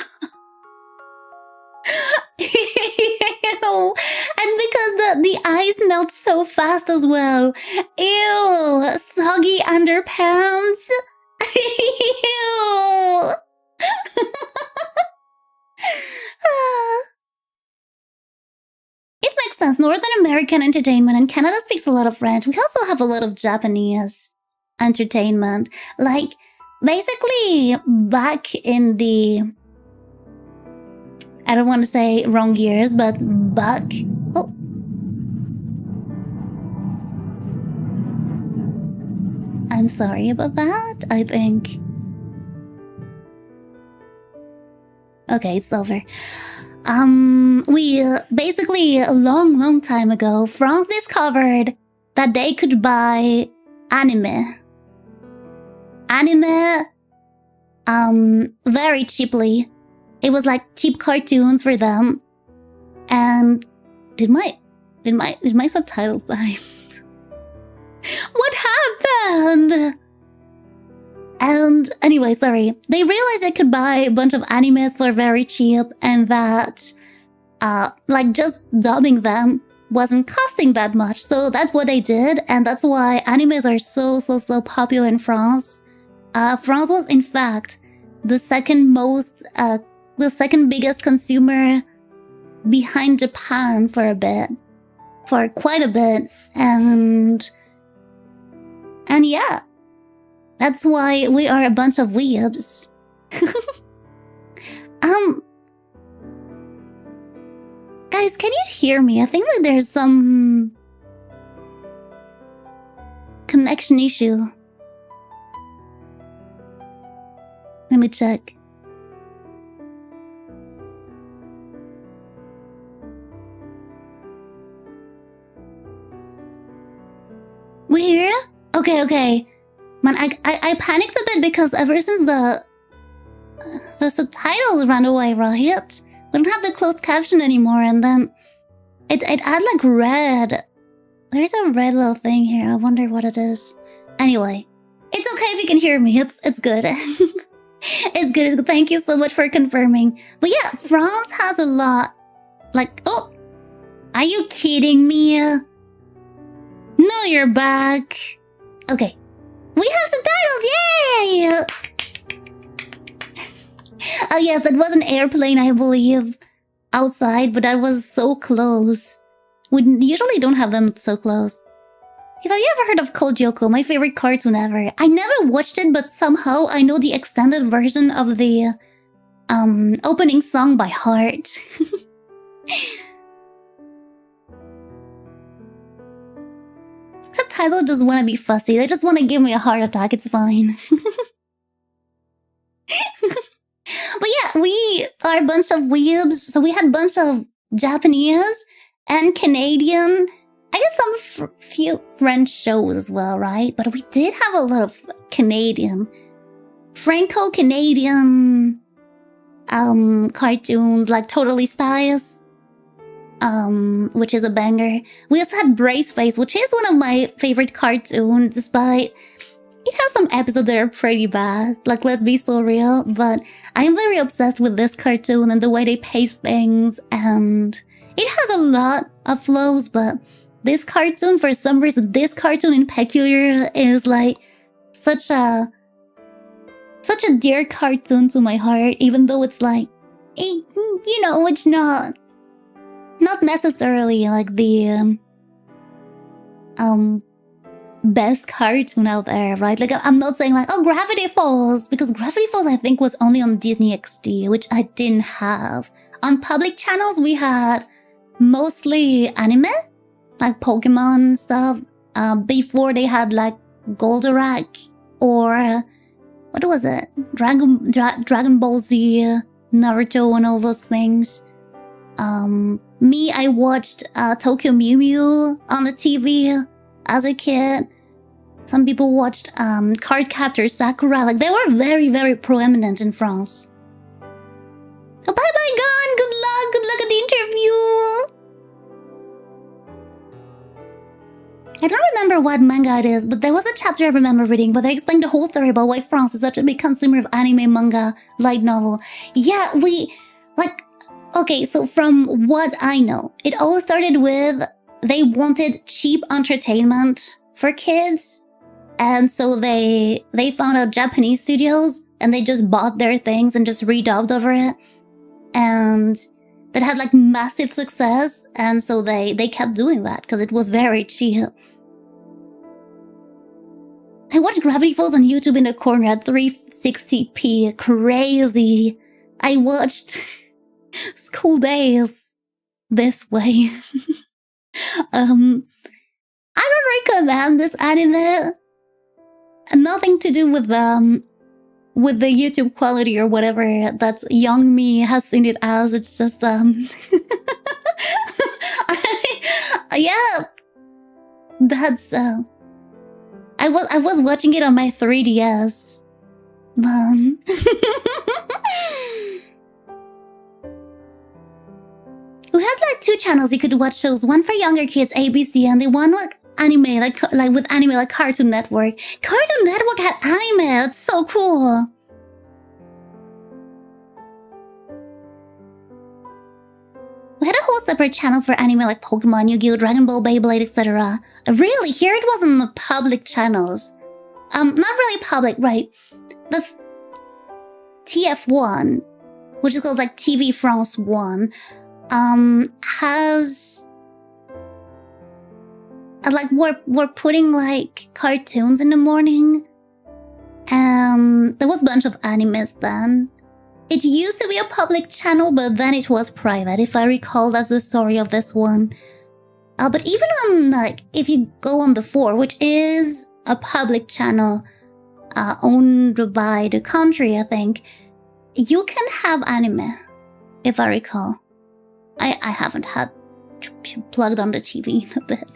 Ew. And because the ice melts so fast as well. Ew. Soggy underpants. Ew. It makes sense. Northern American entertainment, and Canada speaks a lot of French. We also have a lot of Japanese entertainment. Like, basically, back in the... I don't want to say wrong years, but back... Oh. I'm sorry about that, I think. Okay, it's over. Basically, a long time ago, France discovered that they could buy anime. Very cheaply. It was like cheap cartoons for them. And did my subtitles die? What happened? And anyway, sorry. They realized they could buy a bunch of animes for very cheap, and that like just dubbing them wasn't costing that much. So that's what they did, and that's why animes are so popular in France. France was in fact the second biggest consumer behind Japan for quite a bit, and yeah, that's why we are a bunch of weebs. Guys, can you hear me? I think that there's some connection issue. Let me check. Okay. Man, I panicked a bit because ever since the subtitles ran away, right? We don't have the closed caption anymore, and then it add like red. There's a red little thing here. I wonder what it is. Anyway, it's okay if you can hear me. It's good. It's good. Thank you so much for confirming. But yeah, France has a lot. Like, oh, are you kidding me? No, you're back. Okay, we have subtitles. Yay! Oh yes, that was an airplane, I believe, outside, but that was so close. We usually don't have them so close. Have you ever heard of Kojoko, my favorite cartoon ever? I never watched it, but somehow I know the extended version of the opening song by heart. Subtitles just want to be fussy. They just want to give me a heart attack. It's fine. But yeah, we are a bunch of weebs. So we had a bunch of Japanese and Canadian, I guess some few French shows as well, right? But we did have a lot of Canadian, Franco-Canadian cartoons, like Totally Spies, which is a banger. We also had Braceface, which is one of my favorite cartoons, despite it has some episodes that are pretty bad, like let's be so real, but I'm very obsessed with this cartoon and the way they pace things, and it has a lot of flows, but this cartoon, for some reason, this cartoon in peculiar is like such a dear cartoon to my heart, even though it's like, you know, it's not necessarily like the best cartoon out there, right? Like, I'm not saying like, oh, Gravity Falls, because Gravity Falls I think was only on Disney XD, which I didn't have. On public channels we had mostly anime, like Pokemon stuff, before they had like Goldorak or what was it? Dragon Ball Z, Naruto and all those things. Me, I watched Tokyo Mew Mew on the TV as a kid. Some people watched Cardcaptor Sakura. Like, they were very, very prominent in France. Oh, bye-bye, Gon! Good luck! Good luck at the interview! I don't remember what manga it is, but there was a chapter I remember reading where they explained the whole story about why France is such a big consumer of anime, manga, light novel. Yeah, okay, so from what I know, it all started with they wanted cheap entertainment for kids, and so they found out Japanese studios, and they just bought their things and just redubbed over it, and that had like massive success, and so they kept doing that because it was very cheap. I watched Gravity Falls on YouTube in the corner at 360p. Crazy. I watched School Days this way. I don't recommend this anime. Nothing to do with the YouTube quality or whatever that young me has seen it as. It's just yeah, that's I was watching it on my 3DS. We had like 2 channels you could watch shows. One for younger kids, ABC, and the one with anime, like with anime, like Cartoon Network. Cartoon Network had anime. It's so cool. We had a whole separate channel for anime like Pokemon, Yu-Gi-Oh!, Dragon Ball, Beyblade, etc. Really? Here it was on the public channels. Not really public, right? The TF1, which is called like TV France 1, has like we're putting like cartoons in the morning, and there was a bunch of animes then. It used to be a public channel, but then it was private, if I recall. That's the story of this one. But even on, like, if you go on the 4, which is a public channel owned by the country, I think, you can have anime, if I recall. I haven't had plugged on the TV in a bit.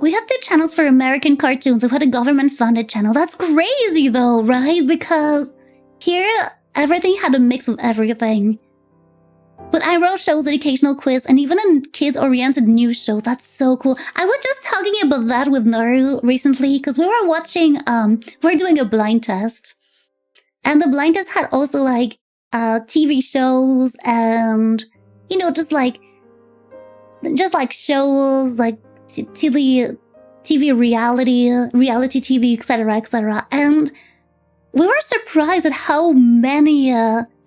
We had 2 channels for American cartoons. We had a government-funded channel. That's crazy though, right? Because here, everything had a mix of everything. But IRL shows, educational quiz, and even in kids-oriented news shows. That's so cool. I was just talking about that with Naru recently because we were watching, we're doing a blind test. And the blind test had also like TV shows and, you know, just like shows, like TV reality TV, etc., etc. And we were surprised at how many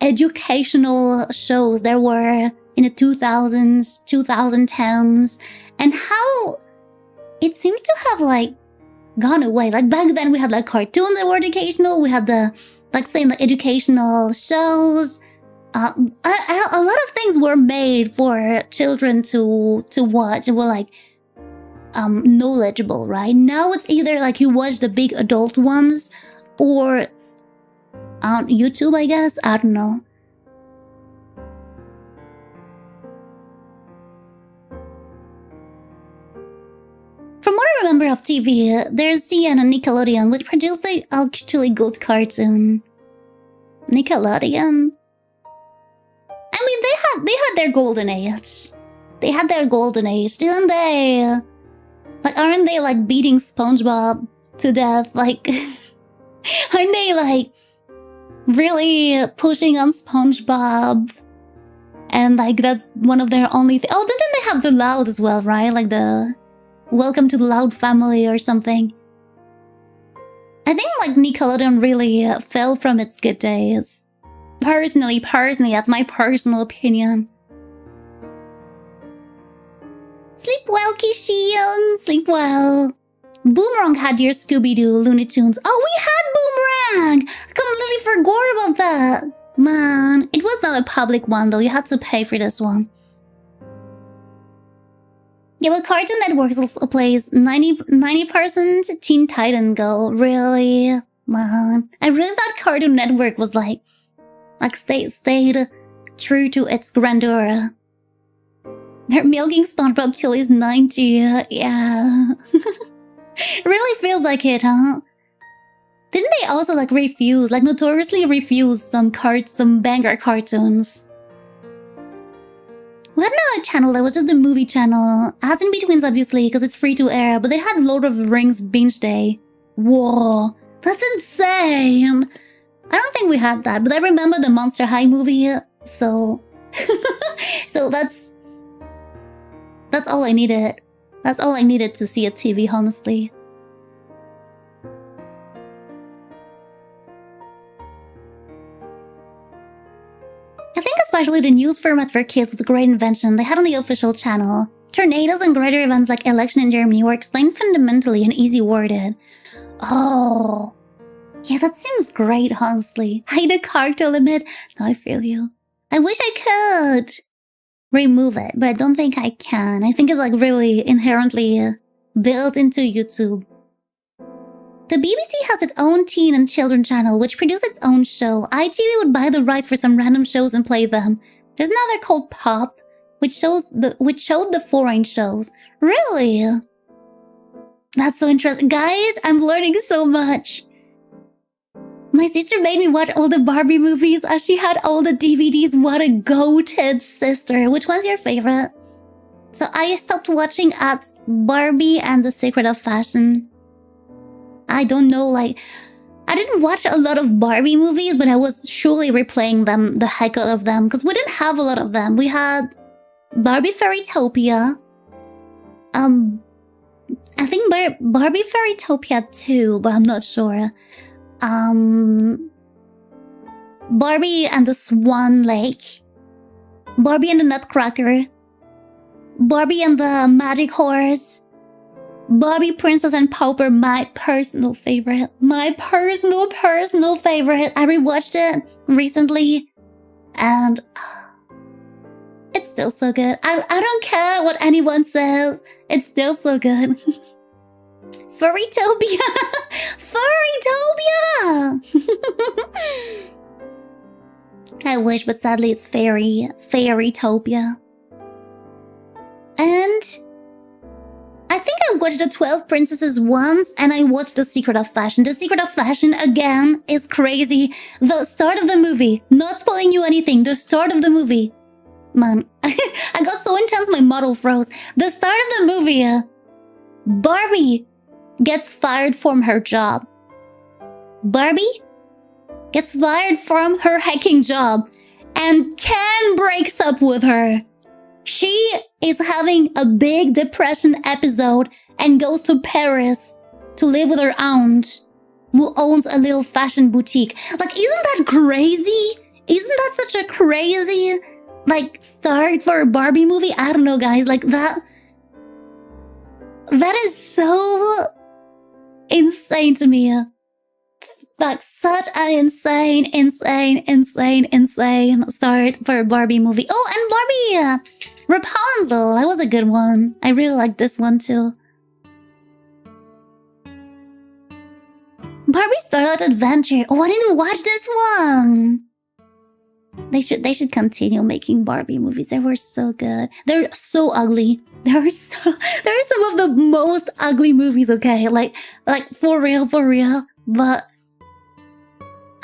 educational shows there were in the 2000s, 2010s, and how it seems to have like gone away. Like back then we had like cartoons that were educational, we had the like saying like educational shows. A lot of things were made for children to watch. They were like knowledgeable, right? Now it's either like you watch the big adult ones or on YouTube, I guess. I don't know. From what I remember of TV, there's CN and Nickelodeon, which produced an actually good cartoon. Nickelodeon? I mean, they had their golden age. They had their golden age, didn't they? Like, aren't they like beating SpongeBob to death? Like, aren't they like really pushing on SpongeBob? And like that's one of their only oh, didn't they have the Loud as well, right? Like the Welcome to the Loud family or something. I think like Nickelodeon really fell from its good days. Personally, that's my personal opinion. Sleep well, Kishion. Sleep well. Boomerang had your Scooby-Doo Looney Tunes. Oh, we had Boomerang! I completely forgot about that. Man, it was not a public one though. You had to pay for this one. Yeah, but Cartoon Network also plays 90% Teen Titan Go. Really? Man. I really thought Cartoon Network was like stayed true to its grandeur. They're milking SpongeBob till he's 90. Yeah. It really feels like it, huh? Didn't they also like notoriously refuse some banger cartoons? We had another channel that was just a movie channel. Ads in Betweens, obviously, because it's free to air, but they had Lord of the Rings binge day. Whoa, that's insane! I don't think we had that, but I remember the Monster High movie, so... so that's all I needed. That's all I needed to see a TV, honestly. I think especially the news format for kids was a great invention they had on the official channel. Tornadoes and greater events like election in Germany were explained fundamentally and easy worded. Oh... yeah, that seems great, honestly. Hide the character limit. No, I feel you. I wish I could remove it, but I don't think I can. I think it's like really inherently built into YouTube. The BBC has its own teen and children channel, which produces its own show. ITV would buy the rights for some random shows and play them. There's another called Pop, which showed the foreign shows. Really? That's so interesting. Guys, I'm learning so much. My sister made me watch all the Barbie movies as she had all the DVDs. What a goated sister. Which one's your favorite? So I stopped watching at Barbie and The Secret of Fashion. I don't know, like... I didn't watch a lot of Barbie movies, but I was surely replaying them, the heck out of them, because we didn't have a lot of them. We had Barbie Fairytopia. I think Barbie Fairytopia 2, but I'm not sure. Barbie and the Swan Lake, Barbie and the Nutcracker, Barbie and the Magic Horse, Barbie Princess and Pauper, my personal favorite. My personal favorite. I rewatched it recently and it's still so good. I don't care what anyone says. It's still so good. Furrytopia! Furrytopia! I wish, but sadly it's Fairytopia. And I think I watched the 12 Princesses once, and I watched The Secret of Fashion. The Secret of Fashion, again, is crazy. The start of the movie, not spoiling you anything, the start of the movie. Man, I got so intense my model froze. The start of the movie, Barbie gets fired from her job. Barbie gets fired from her hacking job, and Ken breaks up with her. She is having a big depression episode and goes to Paris to live with her aunt, who owns a little fashion boutique. Like, isn't that crazy? Isn't that such a crazy, like, start for a Barbie movie? I don't know, guys. Like, that is so insane to me. Like, such an insane start for a Barbie movie. Oh, and Barbie, Rapunzel, that was a good one. I really like this one too. Barbie Starlight Adventure. Oh, I didn't watch this one. They should continue making Barbie movies. They were so good. They're so ugly. They're some of the most ugly movies, okay? Like for real. But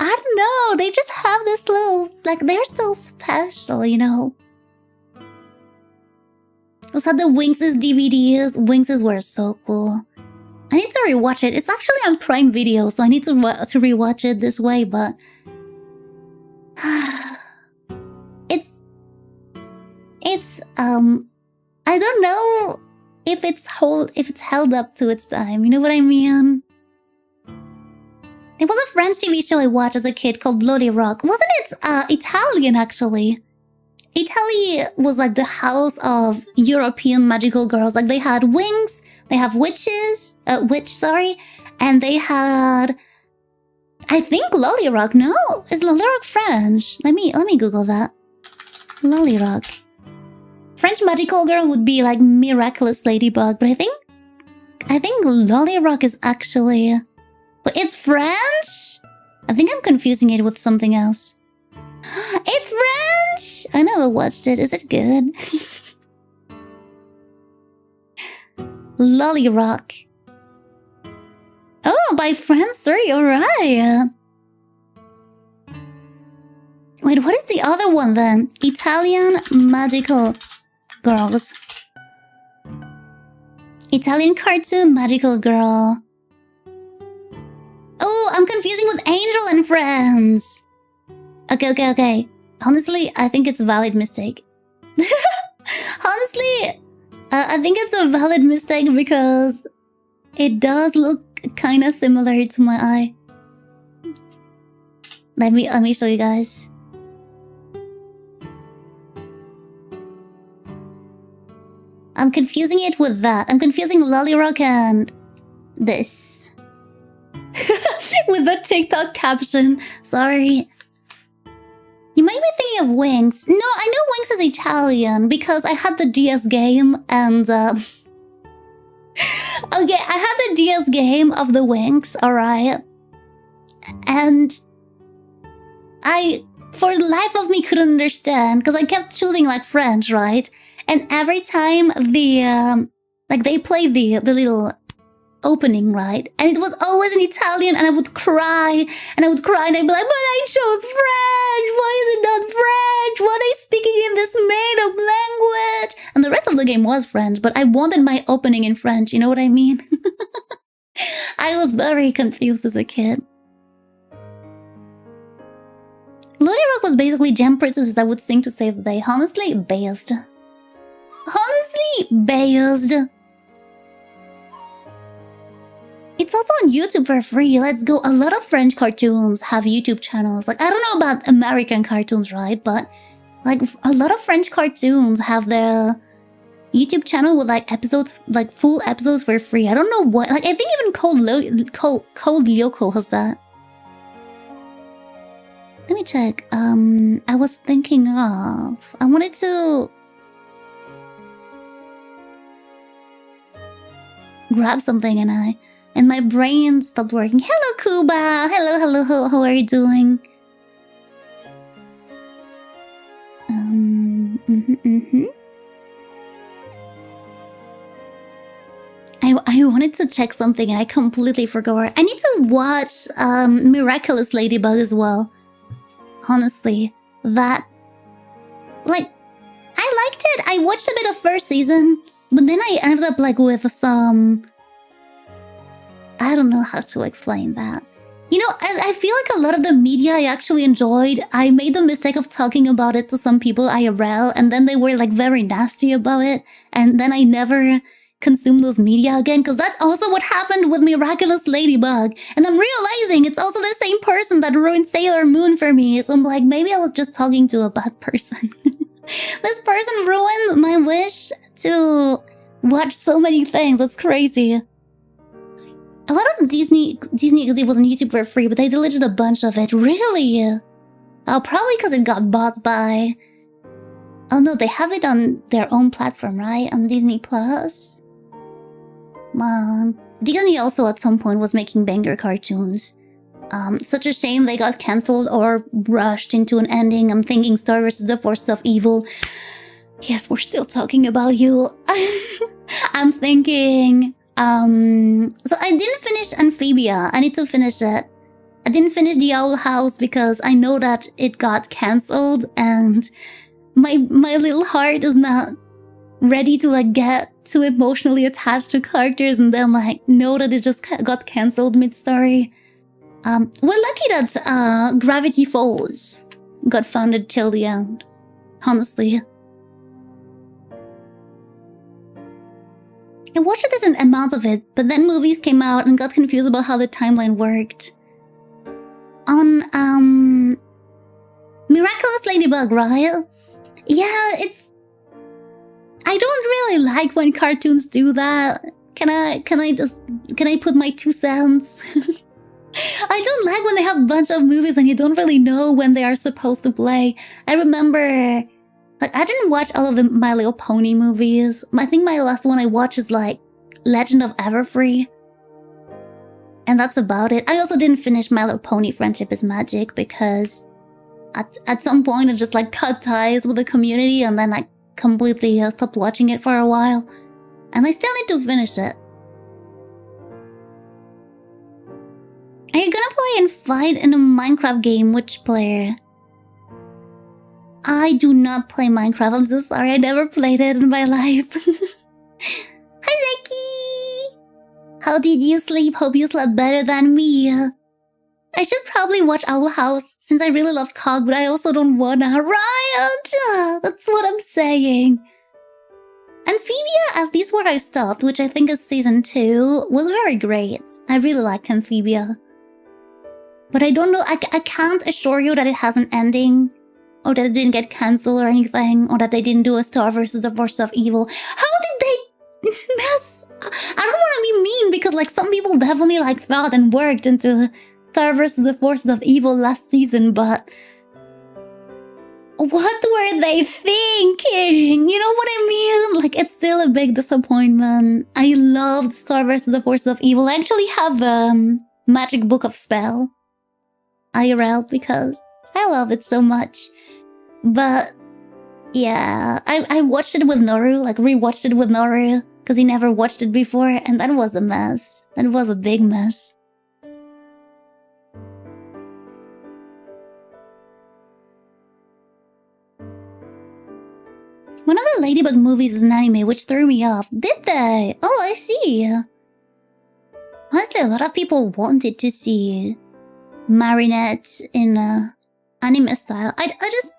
I don't know, they just have this little, like, they're so special, you know? Also, the Winx's DVDs. Winx's were so cool. I need to rewatch it. It's actually on Prime Video, so I need to rewatch it this way, but... It's, I don't know if it's held up to its time, you know what I mean? There was a French TV show I watched as a kid called Bloody Rock. Wasn't it Italian, actually? Italy was like the house of European magical girls. Like, they had wings, they have and they had, I think, Lolly Rock. No, is Lolly Rock French? Let me Google that. Lolly Rock. French magical girl would be like Miraculous Ladybug, but I think Lolly Rock is actually... It's French? I think I'm confusing it with something else. It's French! I never watched it. Is it good? Lolly Rock. Oh, by France 3, alright. Wait, what is the other one then? Italian magical girls. Italian cartoon magical girl. Oh, I'm confusing with Angel and Friends. Okay. Honestly, I think it's a valid mistake. Honestly, I think it's a valid mistake because it does look kind of similar to my eye. Let me show you guys. I'm confusing it with that. I'm confusing Lolly Rock and this. With the TikTok caption. Sorry. You might be thinking of Winx. No, I know Winx is Italian because I had the DS game and... Okay, I had the DS game of the Winx, alright? And... I, for the life of me, couldn't understand because I kept choosing like French, right? And every time the... like, they played the little... opening, right? And it was always in Italian, and I would cry, and I'd be like, but I chose French! Why is it not French? Why are they speaking in this made-up language? And the rest of the game was French, but I wanted my opening in French, you know what I mean? I was very confused as a kid. Lolly Rock was basically gem princesses that would sing to save the day. Honestly, based. It's also on YouTube for free. Let's go. A lot of French cartoons have YouTube channels. Like, I don't know about American cartoons, right? But, like, a lot of French cartoons have their YouTube channel with, like, episodes, like, full episodes for free. I don't know what. Like, I think even Code Lyoko has that. Let me check. I was thinking of... I wanted to... grab something and my brain stopped working. Hello, Kuba! Hello, how are you doing? I wanted to check something and I completely forgot. I need to watch Miraculous Ladybug as well. Honestly, that, like, I liked it. I watched a bit of first season, but then I ended up like with some, I don't know how to explain that. You know, I feel like a lot of the media I actually enjoyed, I made the mistake of talking about it to some people IRL, and then they were like very nasty about it, and then I never consumed those media again, because that's also what happened with Miraculous Ladybug. And I'm realizing it's also the same person that ruined Sailor Moon for me, so I'm like, maybe I was just talking to a bad person. This person ruined my wish to watch so many things. That's crazy. A lot of Disney exhibits on YouTube for free, but they deleted a bunch of it. Really? Oh, probably because it got bought by... Oh no, they have it on their own platform, right? On Disney Plus? Disney also at some point was making banger cartoons. Such a shame they got cancelled or rushed into an ending. I'm thinking Star vs. the Forces of Evil. Yes, we're still talking about you. I'm thinking... So I didn't finish Amphibia. I need to finish it. I didn't finish The Owl House because I know that it got cancelled and my little heart is not ready to like get too emotionally attached to characters and then like know that it just got cancelled mid-story. We're lucky that Gravity Falls got funded till the end, honestly. I watched a decent amount of it, but then movies came out and got confused about how the timeline worked. On, Miraculous Ladybug, right? Yeah, it's... I don't really like when cartoons do that. Can I put my 2 cents? I don't like when they have a bunch of movies and you don't really know when they are supposed to play. I remember... Like, I didn't watch all of the My Little Pony movies. I think my last one I watched is, like, Legend of Everfree. And that's about it. I also didn't finish My Little Pony Friendship is Magic because at some point I just, like, cut ties with the community and then, like, completely stopped watching it for a while. And I still need to finish it. Are you gonna play and fight in a Minecraft game? Which player? I do not play Minecraft. I'm so sorry. I never played it in my life. Hi, Zeki! How did you sleep? Hope you slept better than me. I should probably watch Owl House since I really loved Cog, but I also don't wanna. Riot! That's what I'm saying. Amphibia, at least where I stopped, which I think is season 2, was very great. I really liked Amphibia. But I don't know, I can't assure you that it has an ending. Or that it didn't get cancelled or anything, or that they didn't do a Star vs. the Force of Evil. How did they mess? I don't want to be mean because like some people definitely like thought and worked into Star vs. the Forces of Evil last season, but what were they thinking? You know what I mean? Like it's still a big disappointment. I loved Star vs. the Forces of Evil. I actually have the Magic Book of Spell IRL because I love it so much. But yeah, I watched it with Noru, like rewatched it with Noru, because he never watched it before, and that was a mess. That was a big mess. One of the Ladybug movies is an anime, which threw me off. Did they? Oh, I see. Honestly, a lot of people wanted to see Marinette in anime style. I just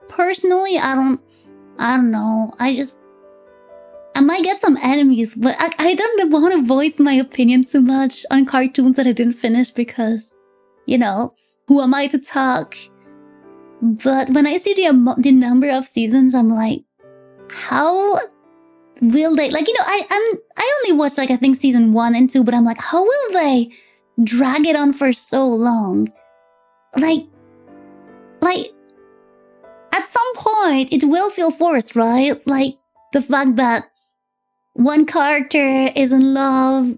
personally I don't know. I might get some enemies, but I don't want to voice my opinion too much on cartoons that I didn't finish because, you know, who am I to talk? But when I see the number of seasons, I'm like, how will they, like, you know, I only watched like I think season 1 and 2, but I'm like, how will they drag it on for so long? Like at some point it will feel forced, right? Like the fact that one character is in love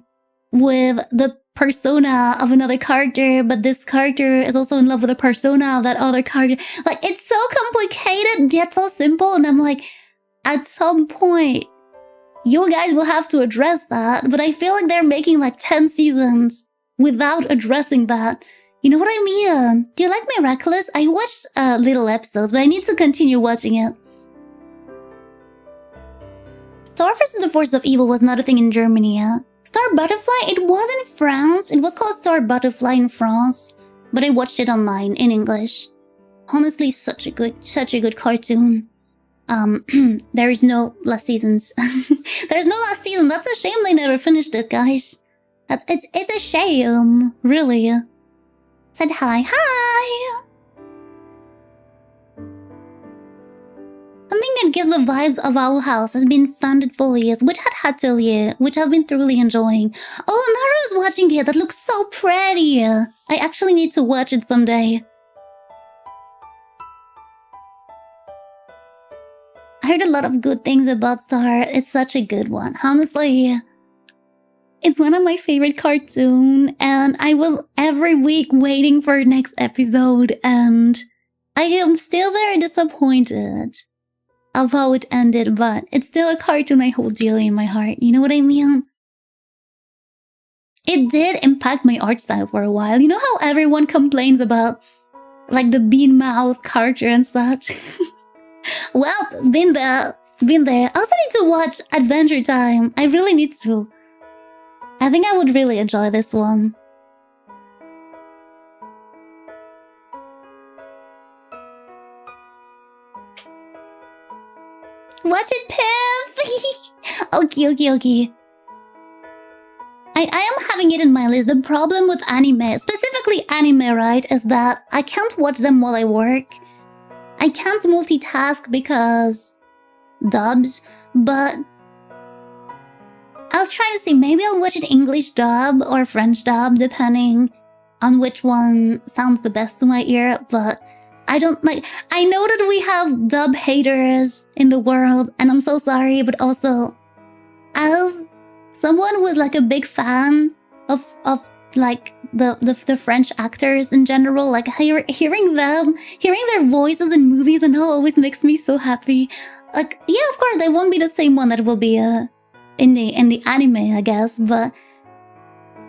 with the persona of another character, but this character is also in love with the persona of that other character. Like, it's so complicated yet so simple, and I'm like, at some point You guys will have to address that, but I feel like they're making like 10 seasons without addressing that. You know what I mean? Do you like Miraculous? I watched little episodes, but I need to continue watching it. Star vs. the Force of Evil was not a thing in Germany. Star Butterfly, it was in France. It was called Star Butterfly in France, but I watched it online in English. Honestly, such a good cartoon. There is no last seasons. There's no last season. That's a shame they never finished it, guys. It's a shame, really. Said hi. Hi! Something that gives the vibes of Owl House has been funded fully is Witch Hat Atelier, which I've been thoroughly enjoying. Oh, Naru's watching it. That looks so pretty. I actually need to watch it someday. I heard a lot of good things about Star. It's such a good one. Honestly, it's one of my favorite cartoons, and I was every week waiting for next episode, and I am still very disappointed of how it ended, but it's still a cartoon I hold dearly in my heart. You know what I mean? It did impact my art style for a while. You know how everyone complains about like the bean mouth character and such? Well, been there. I also need to watch Adventure Time. I really need to. I think I would really enjoy this one. Watch it, Piff! Okay. I am having it in my list. The problem with anime, specifically anime, right, is that I can't watch them while I work. I can't multitask because dubs, but I'll try to see. Maybe I'll watch it English dub or French dub, depending on which one sounds the best to my ear, but I don't like. I know that we have dub haters in the world, and I'm so sorry, but also, as someone who is like a big fan of like the French actors in general, like hearing their voices in movies and all always makes me so happy. Like, yeah, of course, they won't be the same one that will be in the anime, I guess, but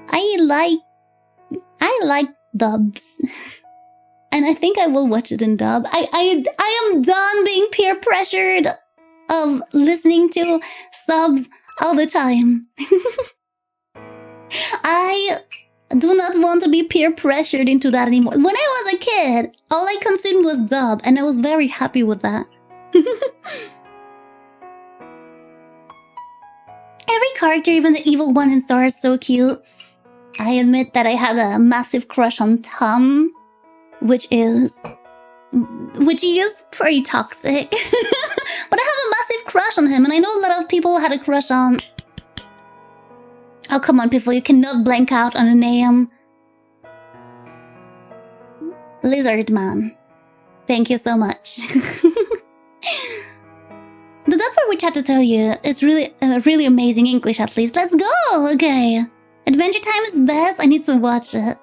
I like dubs. And I think I will watch it in dub. I am done being peer pressured of listening to subs all the time. I do not want to be peer pressured into that anymore. When I was a kid, all I consumed was dub, and I was very happy with that. Every character, even the evil one in Star, is so cute. I admit that I had a massive crush on Tom, which is pretty toxic. But I have a massive crush on him, and I know a lot of people had a crush on... Oh, come on, Piffle, you cannot blank out on a name. Lizard Man. Thank you so much. The dub for Witch Hat to Tell You is really amazing English, at least. Let's go! Okay. Adventure Time is best. I need to watch it.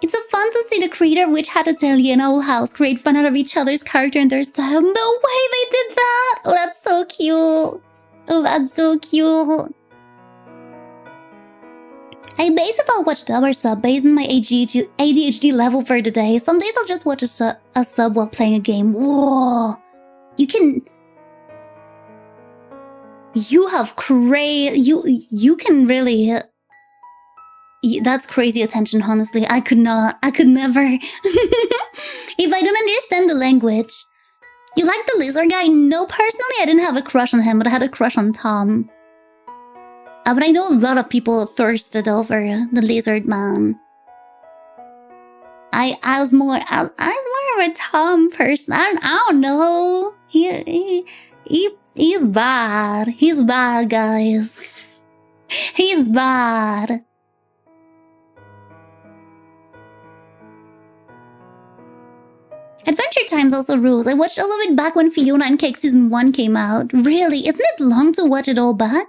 It's so fun to see the creator of Witch Hat to Tell You and Owl House create fun out of each other's character and their style. No way they did that! Oh, that's so cute. Oh, that's so cute. I base if I'll watch dub or sub based on my ADHD level for the day. Some days I'll just watch a sub while playing a game. Whoa. You can really... That's crazy attention, honestly. I could never. If I don't understand the language. You like the lizard guy? No, personally, I didn't have a crush on him, but I had a crush on Tom. But I know a lot of people thirsted over the lizard man. I was more of a Tom person. I don't know. He's bad. He's bad, guys. He's bad. Adventure Time's also rules. I watched all of it back when Fiona and Cake Season 1 came out. Really? Isn't it long to watch it all back?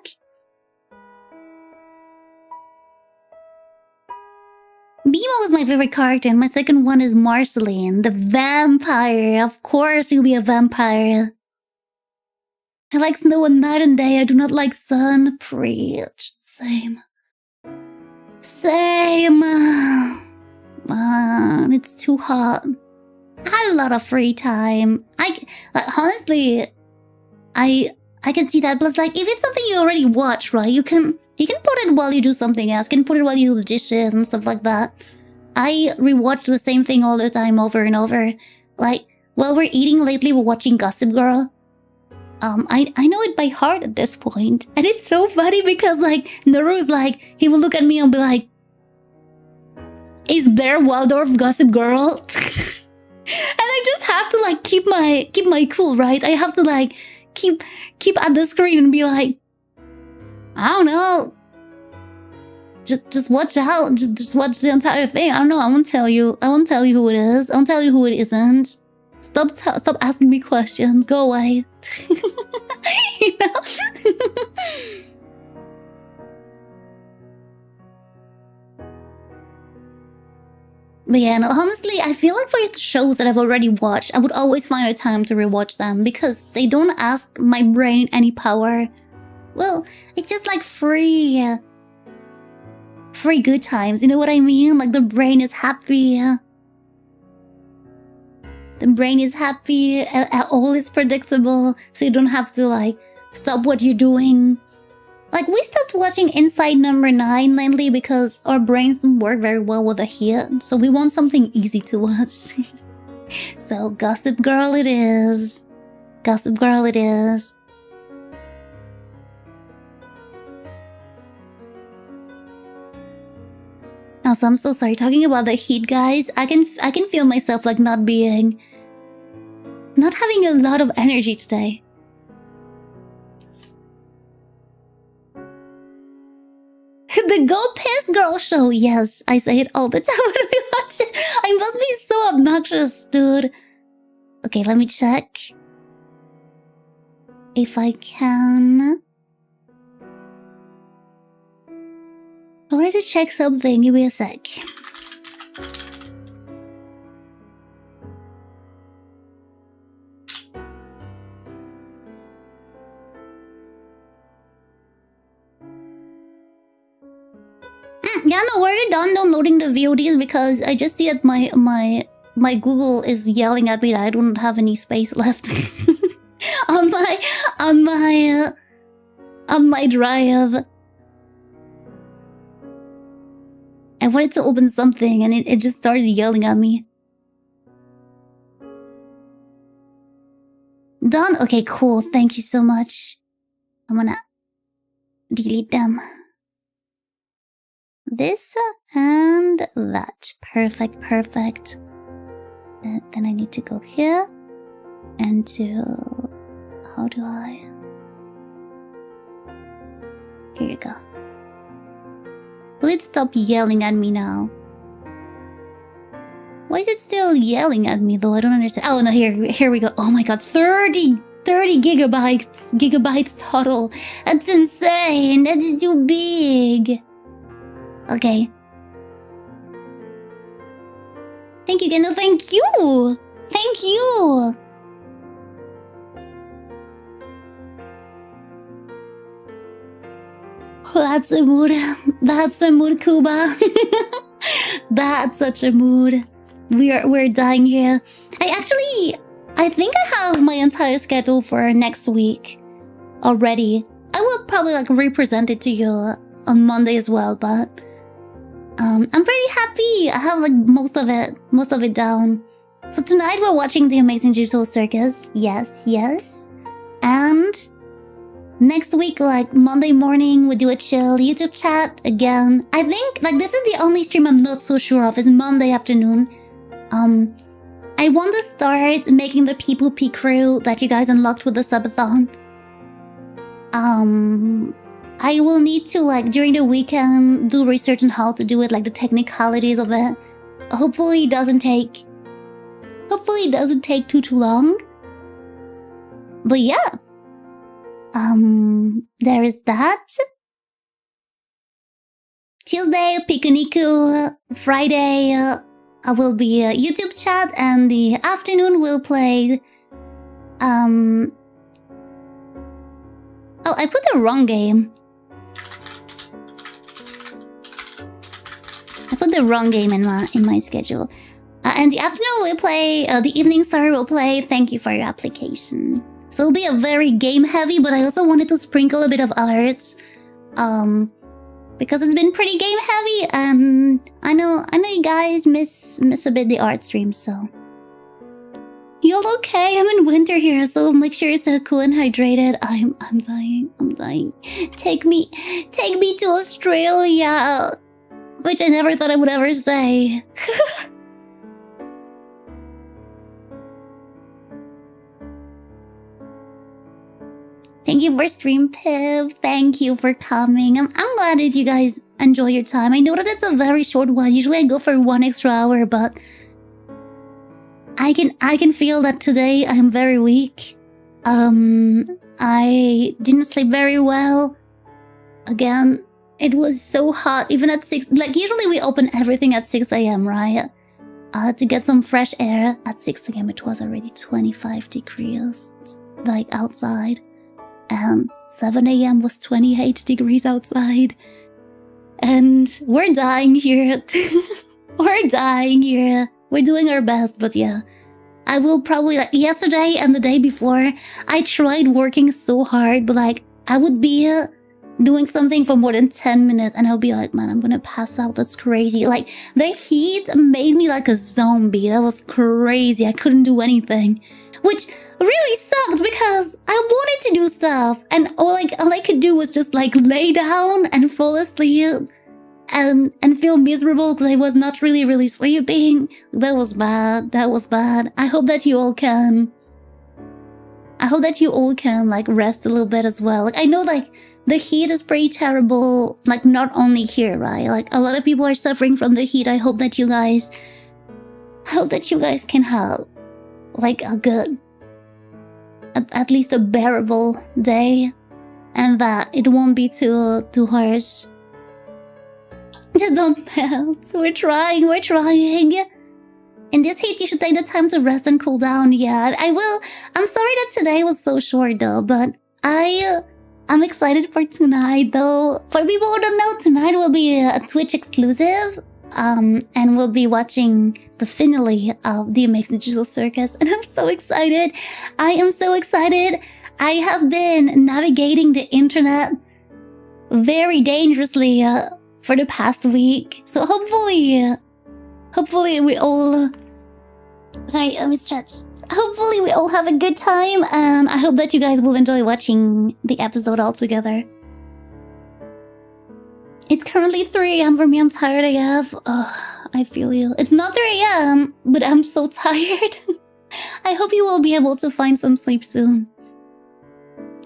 Bima was my favorite character, and my second one is Marceline, the vampire. Of course, he'll be a vampire. I like snow at night and day. I do not like sun. Preach. Same. Same. Man, it's too hot. I had a lot of free time. Honestly, I can see that. Plus, like, if it's something you already watch, right? You can put it while you do something else. You can put it while you do the dishes and stuff like that. I rewatch the same thing all the time, over and over. Like, while we're eating lately, we're watching Gossip Girl. I know it by heart at this point. And it's so funny because, like, Naru's like, he will look at me and be like, is Blair Waldorf Gossip Girl? And I just have to, like, keep my cool, right? I have to, like, keep at the screen and be like, I don't know. Just watch out. Just watch the entire thing. I don't know. I won't tell you. I won't tell you who it is. I won't tell you who it isn't. Stop asking me questions. Go away. You know? But yeah, no, honestly, I feel like for shows that I've already watched, I would always find a time to rewatch them because they don't ask my brain any power. Well, it's just like free good times, you know what I mean? Like, the brain is happy. The brain is happy, all is predictable, so you don't have to, like, stop what you're doing. Like, we stopped watching Inside Number 9 lately because our brains don't work very well with the heat, so we want something easy to watch. So, Gossip Girl it is. Gossip Girl it is. Also, I'm so sorry. Talking about the heat, guys, I can feel myself, like, not having a lot of energy today. The Go Piss Girl show. Yes, I say it all the time when we watch it. I must be so obnoxious, dude. Okay, let me check if I can. I wanted to check something. Give me a sec. Yeah, no, we're done downloading the VODs because I just see that my Google is yelling at me that I don't have any space left on my drive. I wanted to open something and it just started yelling at me. Done? Okay, cool. Thank you so much. I'm gonna delete them. This and that. Perfect, perfect. Then I need to go here and to... How do I... Here you go. Will it stop yelling at me now? Why is it still yelling at me though? I don't understand. Oh no, here we go. Oh my god, 30 gigabytes total. That's insane. That is too big. Okay. Thank you, Gendo. Thank you. Thank you. That's a mood. That's a mood, Kuba. That's such a mood. We're dying here. I think I have my entire schedule for next week already. I will probably like represent it to you on Monday as well, but I'm pretty happy. I have like most of it down. So tonight we're watching The Amazing Digital Circus. Yes. And next week, like Monday morning, we do a chill YouTube chat again. I think like this is the only stream I'm not so sure of is Monday afternoon. I want to start making the People P crew that you guys unlocked with the subathon. I will need to like during the weekend do research on how to do it, like the technicalities of it. Hopefully it doesn't take too long. But yeah. There is that. Tuesday, Pikuniku. Friday, will be a YouTube chat, and the afternoon we'll play Oh, I put the wrong game. I put the wrong game in my schedule. And the afternoon we'll play, the evening, sorry, we'll play Thank You for Your Application. So it'll be a very game heavy, but I also wanted to sprinkle a bit of arts. Because it's been pretty game heavy, and I know you guys miss a bit the art stream, so. You're okay, I'm in winter here, so make sure you stay cool and hydrated. I'm dying. Take me to Australia. Which I never thought I would ever say. Thank you for stream, Piv. Thank you for coming. I'm glad that you guys enjoy your time. I know that it's a very short one. Usually I go for 1 extra hour, but I can feel that today I am very weak. I didn't sleep very well. Again, it was so hot, even at 6. Like, usually we open everything at 6 a.m., right? To get some fresh air. At 6 a.m. it was already 25 degrees, like, outside. And 7 a.m. was 28 degrees outside. And we're dying here. We're dying here. We're doing our best, but yeah. I will probably, like, yesterday and the day before, I tried working so hard, but, like, I would be doing something for more than 10 minutes, and I'll be like, man, I'm gonna pass out. That's crazy. Like, the heat made me like a zombie. That was crazy. I couldn't do anything. Which really sucked because I wanted to do stuff, and all I could do was just, like, lay down and fall asleep and feel miserable because I was not really sleeping. That was bad. That was bad. I hope that you all can. Like, rest a little bit as well. Like, I know, like, the heat is pretty terrible. Like, not only here, right? Like, a lot of people are suffering from the heat. I hope that you guys can have, like, a good, at least a bearable day, and that it won't be too harsh. Just don't melt. We're trying. In this heat, you should take the time to rest and cool down. Yeah, I will. I'm sorry that today was so short, though, but I'm excited for tonight, though. For people who don't know, tonight will be a Twitch exclusive, and we'll be watching the finale of The Amazing Jesus Circus, and I'm so excited. I am so excited. I have been navigating the internet very dangerously for the past week, so hopefully we all... Sorry, let me stretch. Hopefully we all have a good time, and I hope that you guys will enjoy watching the episode all together. It's currently 3 a.m. for me. I'm tired AF. Ugh, I feel you. It's not 3 a.m., but I'm so tired. I hope you will be able to find some sleep soon.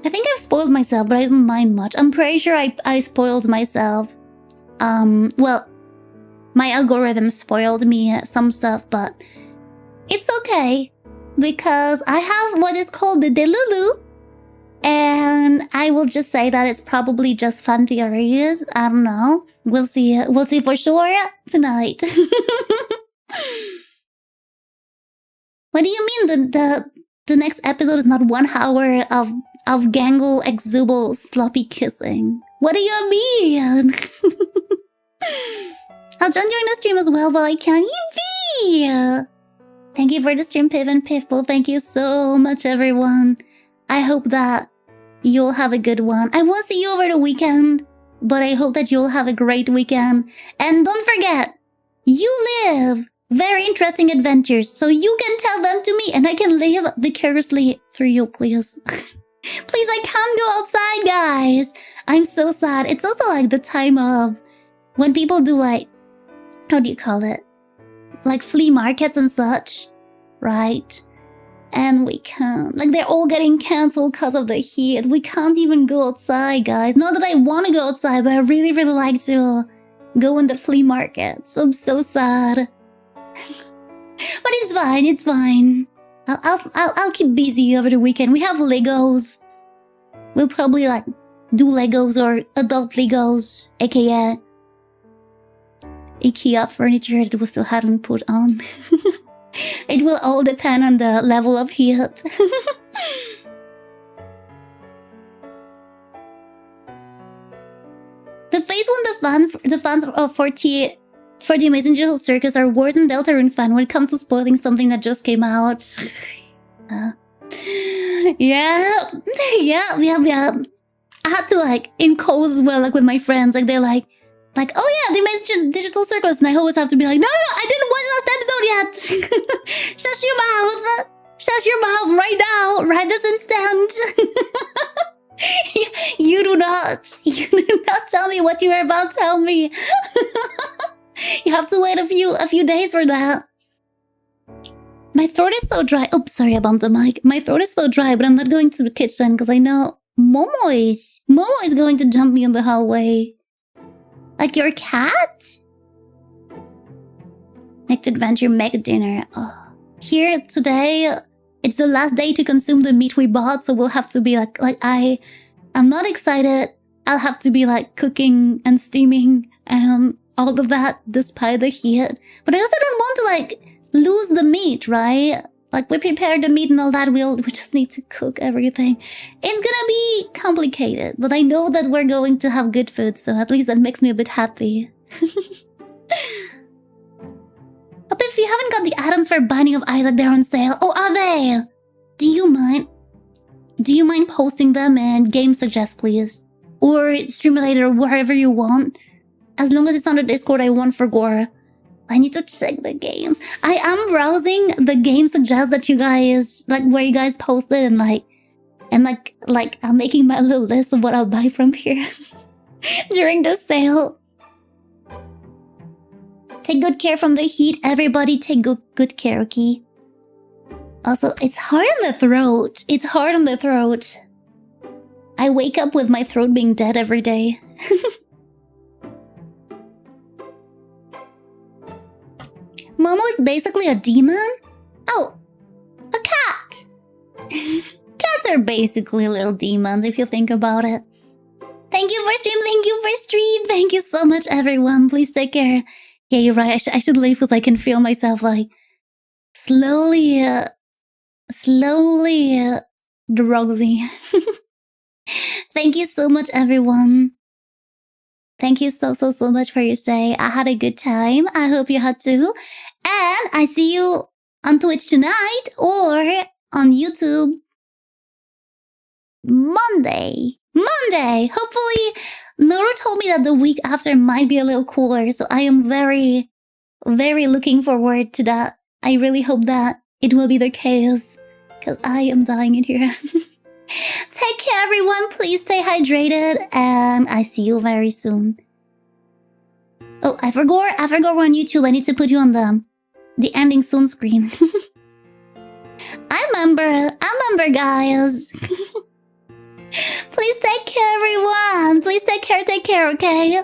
I think I've spoiled myself, but I don't mind much. I'm pretty sure I spoiled myself. Well, my algorithm spoiled me some stuff, but it's okay, because I have what is called the Delulu, and I will just say that it's probably just fun theories. I don't know. We'll see for sure tonight. What do you mean the next episode is not 1 hour of Gangle Exuble sloppy kissing? What do you mean? I'll join during the stream as well, but I can't. Yippee! Thank you for the stream, Piv and Piffle. Thank you so much, everyone. I hope that you'll have a good one. I won't see you over the weekend, but I hope that you'll have a great weekend. And don't forget, you live very interesting adventures, so you can tell them to me and I can live vicariously through you, please. Please, I can't go outside, guys. I'm so sad. It's also like the time of when people do, like, how do you call it? Like flea markets and such, right? And we can't. Like, they're all getting cancelled because of the heat. We can't even go outside, guys. Not that I want to go outside, but I really like to go in the flea market. So I'm so sad. But it's fine. I'll keep busy over the weekend. We have Legos. We'll probably, like, do Legos or adult Legos, aka IKEA furniture that we still hadn't put on. It will all depend on the level of heat. praise when the fans of 40 Amazing Digital Circus are worse than Deltarune fan when it comes to spoiling something that just came out. Yeah. I had to like in calls as well, like with my friends, like they're like, oh yeah, the Amazing Digital Circus, and I always have to be like, no, I didn't watch last episode yet. Shut your mouth. Shut your mouth right now, right this instant. You do not tell me what you are about to tell me. You have to wait a few days for that. My throat is so dry. Oh, sorry, I bumped the mic. My throat is so dry, but I'm not going to the kitchen because I know Momo is going to jump me in the hallway. Like your cat? Next adventure, mega dinner. Oh. Here today, it's the last day to consume the meat we bought, so we'll have to be like I'm not excited. I'll have to be like cooking and steaming and all of that despite the heat. But I also don't want to like lose the meat, right? Like we prepared the meat and all that, we just need to cook everything. It's gonna be complicated, but I know that we're going to have good food, so at least that makes me a bit happy. But if you haven't got the items for Binding of Isaac, they're on sale. Oh, are they? Do you mind posting them and game suggest, please? Or Streamulator, or wherever you want. As long as it's on the Discord, I want for Gora. I need to check the games. I am browsing the game suggest that you guys, like where you guys posted, and I'm making my little list of what I'll buy from here during the sale. Take good care from the heat. Everybody take good care, okay? Also, it's hard on the throat. It's hard on the throat. I wake up with my throat being dead every day. Momo is basically a demon? Oh, a cat! Cats are basically little demons if you think about it. Thank you for stream, thank you so much everyone, please take care. Yeah, you're right, I should leave because I can feel myself like slowly drowsy. Thank you so much everyone. Thank you so much for your stay. I had a good time, I hope you had too. And I see you on Twitch tonight or on YouTube Monday. Hopefully, Noro told me that the week after might be a little cooler, so I am very, very looking forward to that. I really hope that it will be the case, because I am dying in here. Take care, everyone. Please stay hydrated, and I see you very soon. Oh, I forgot we're on YouTube. I need to put you on the ending soon screen. I remember, guys. Please take care, everyone. Please take care, okay?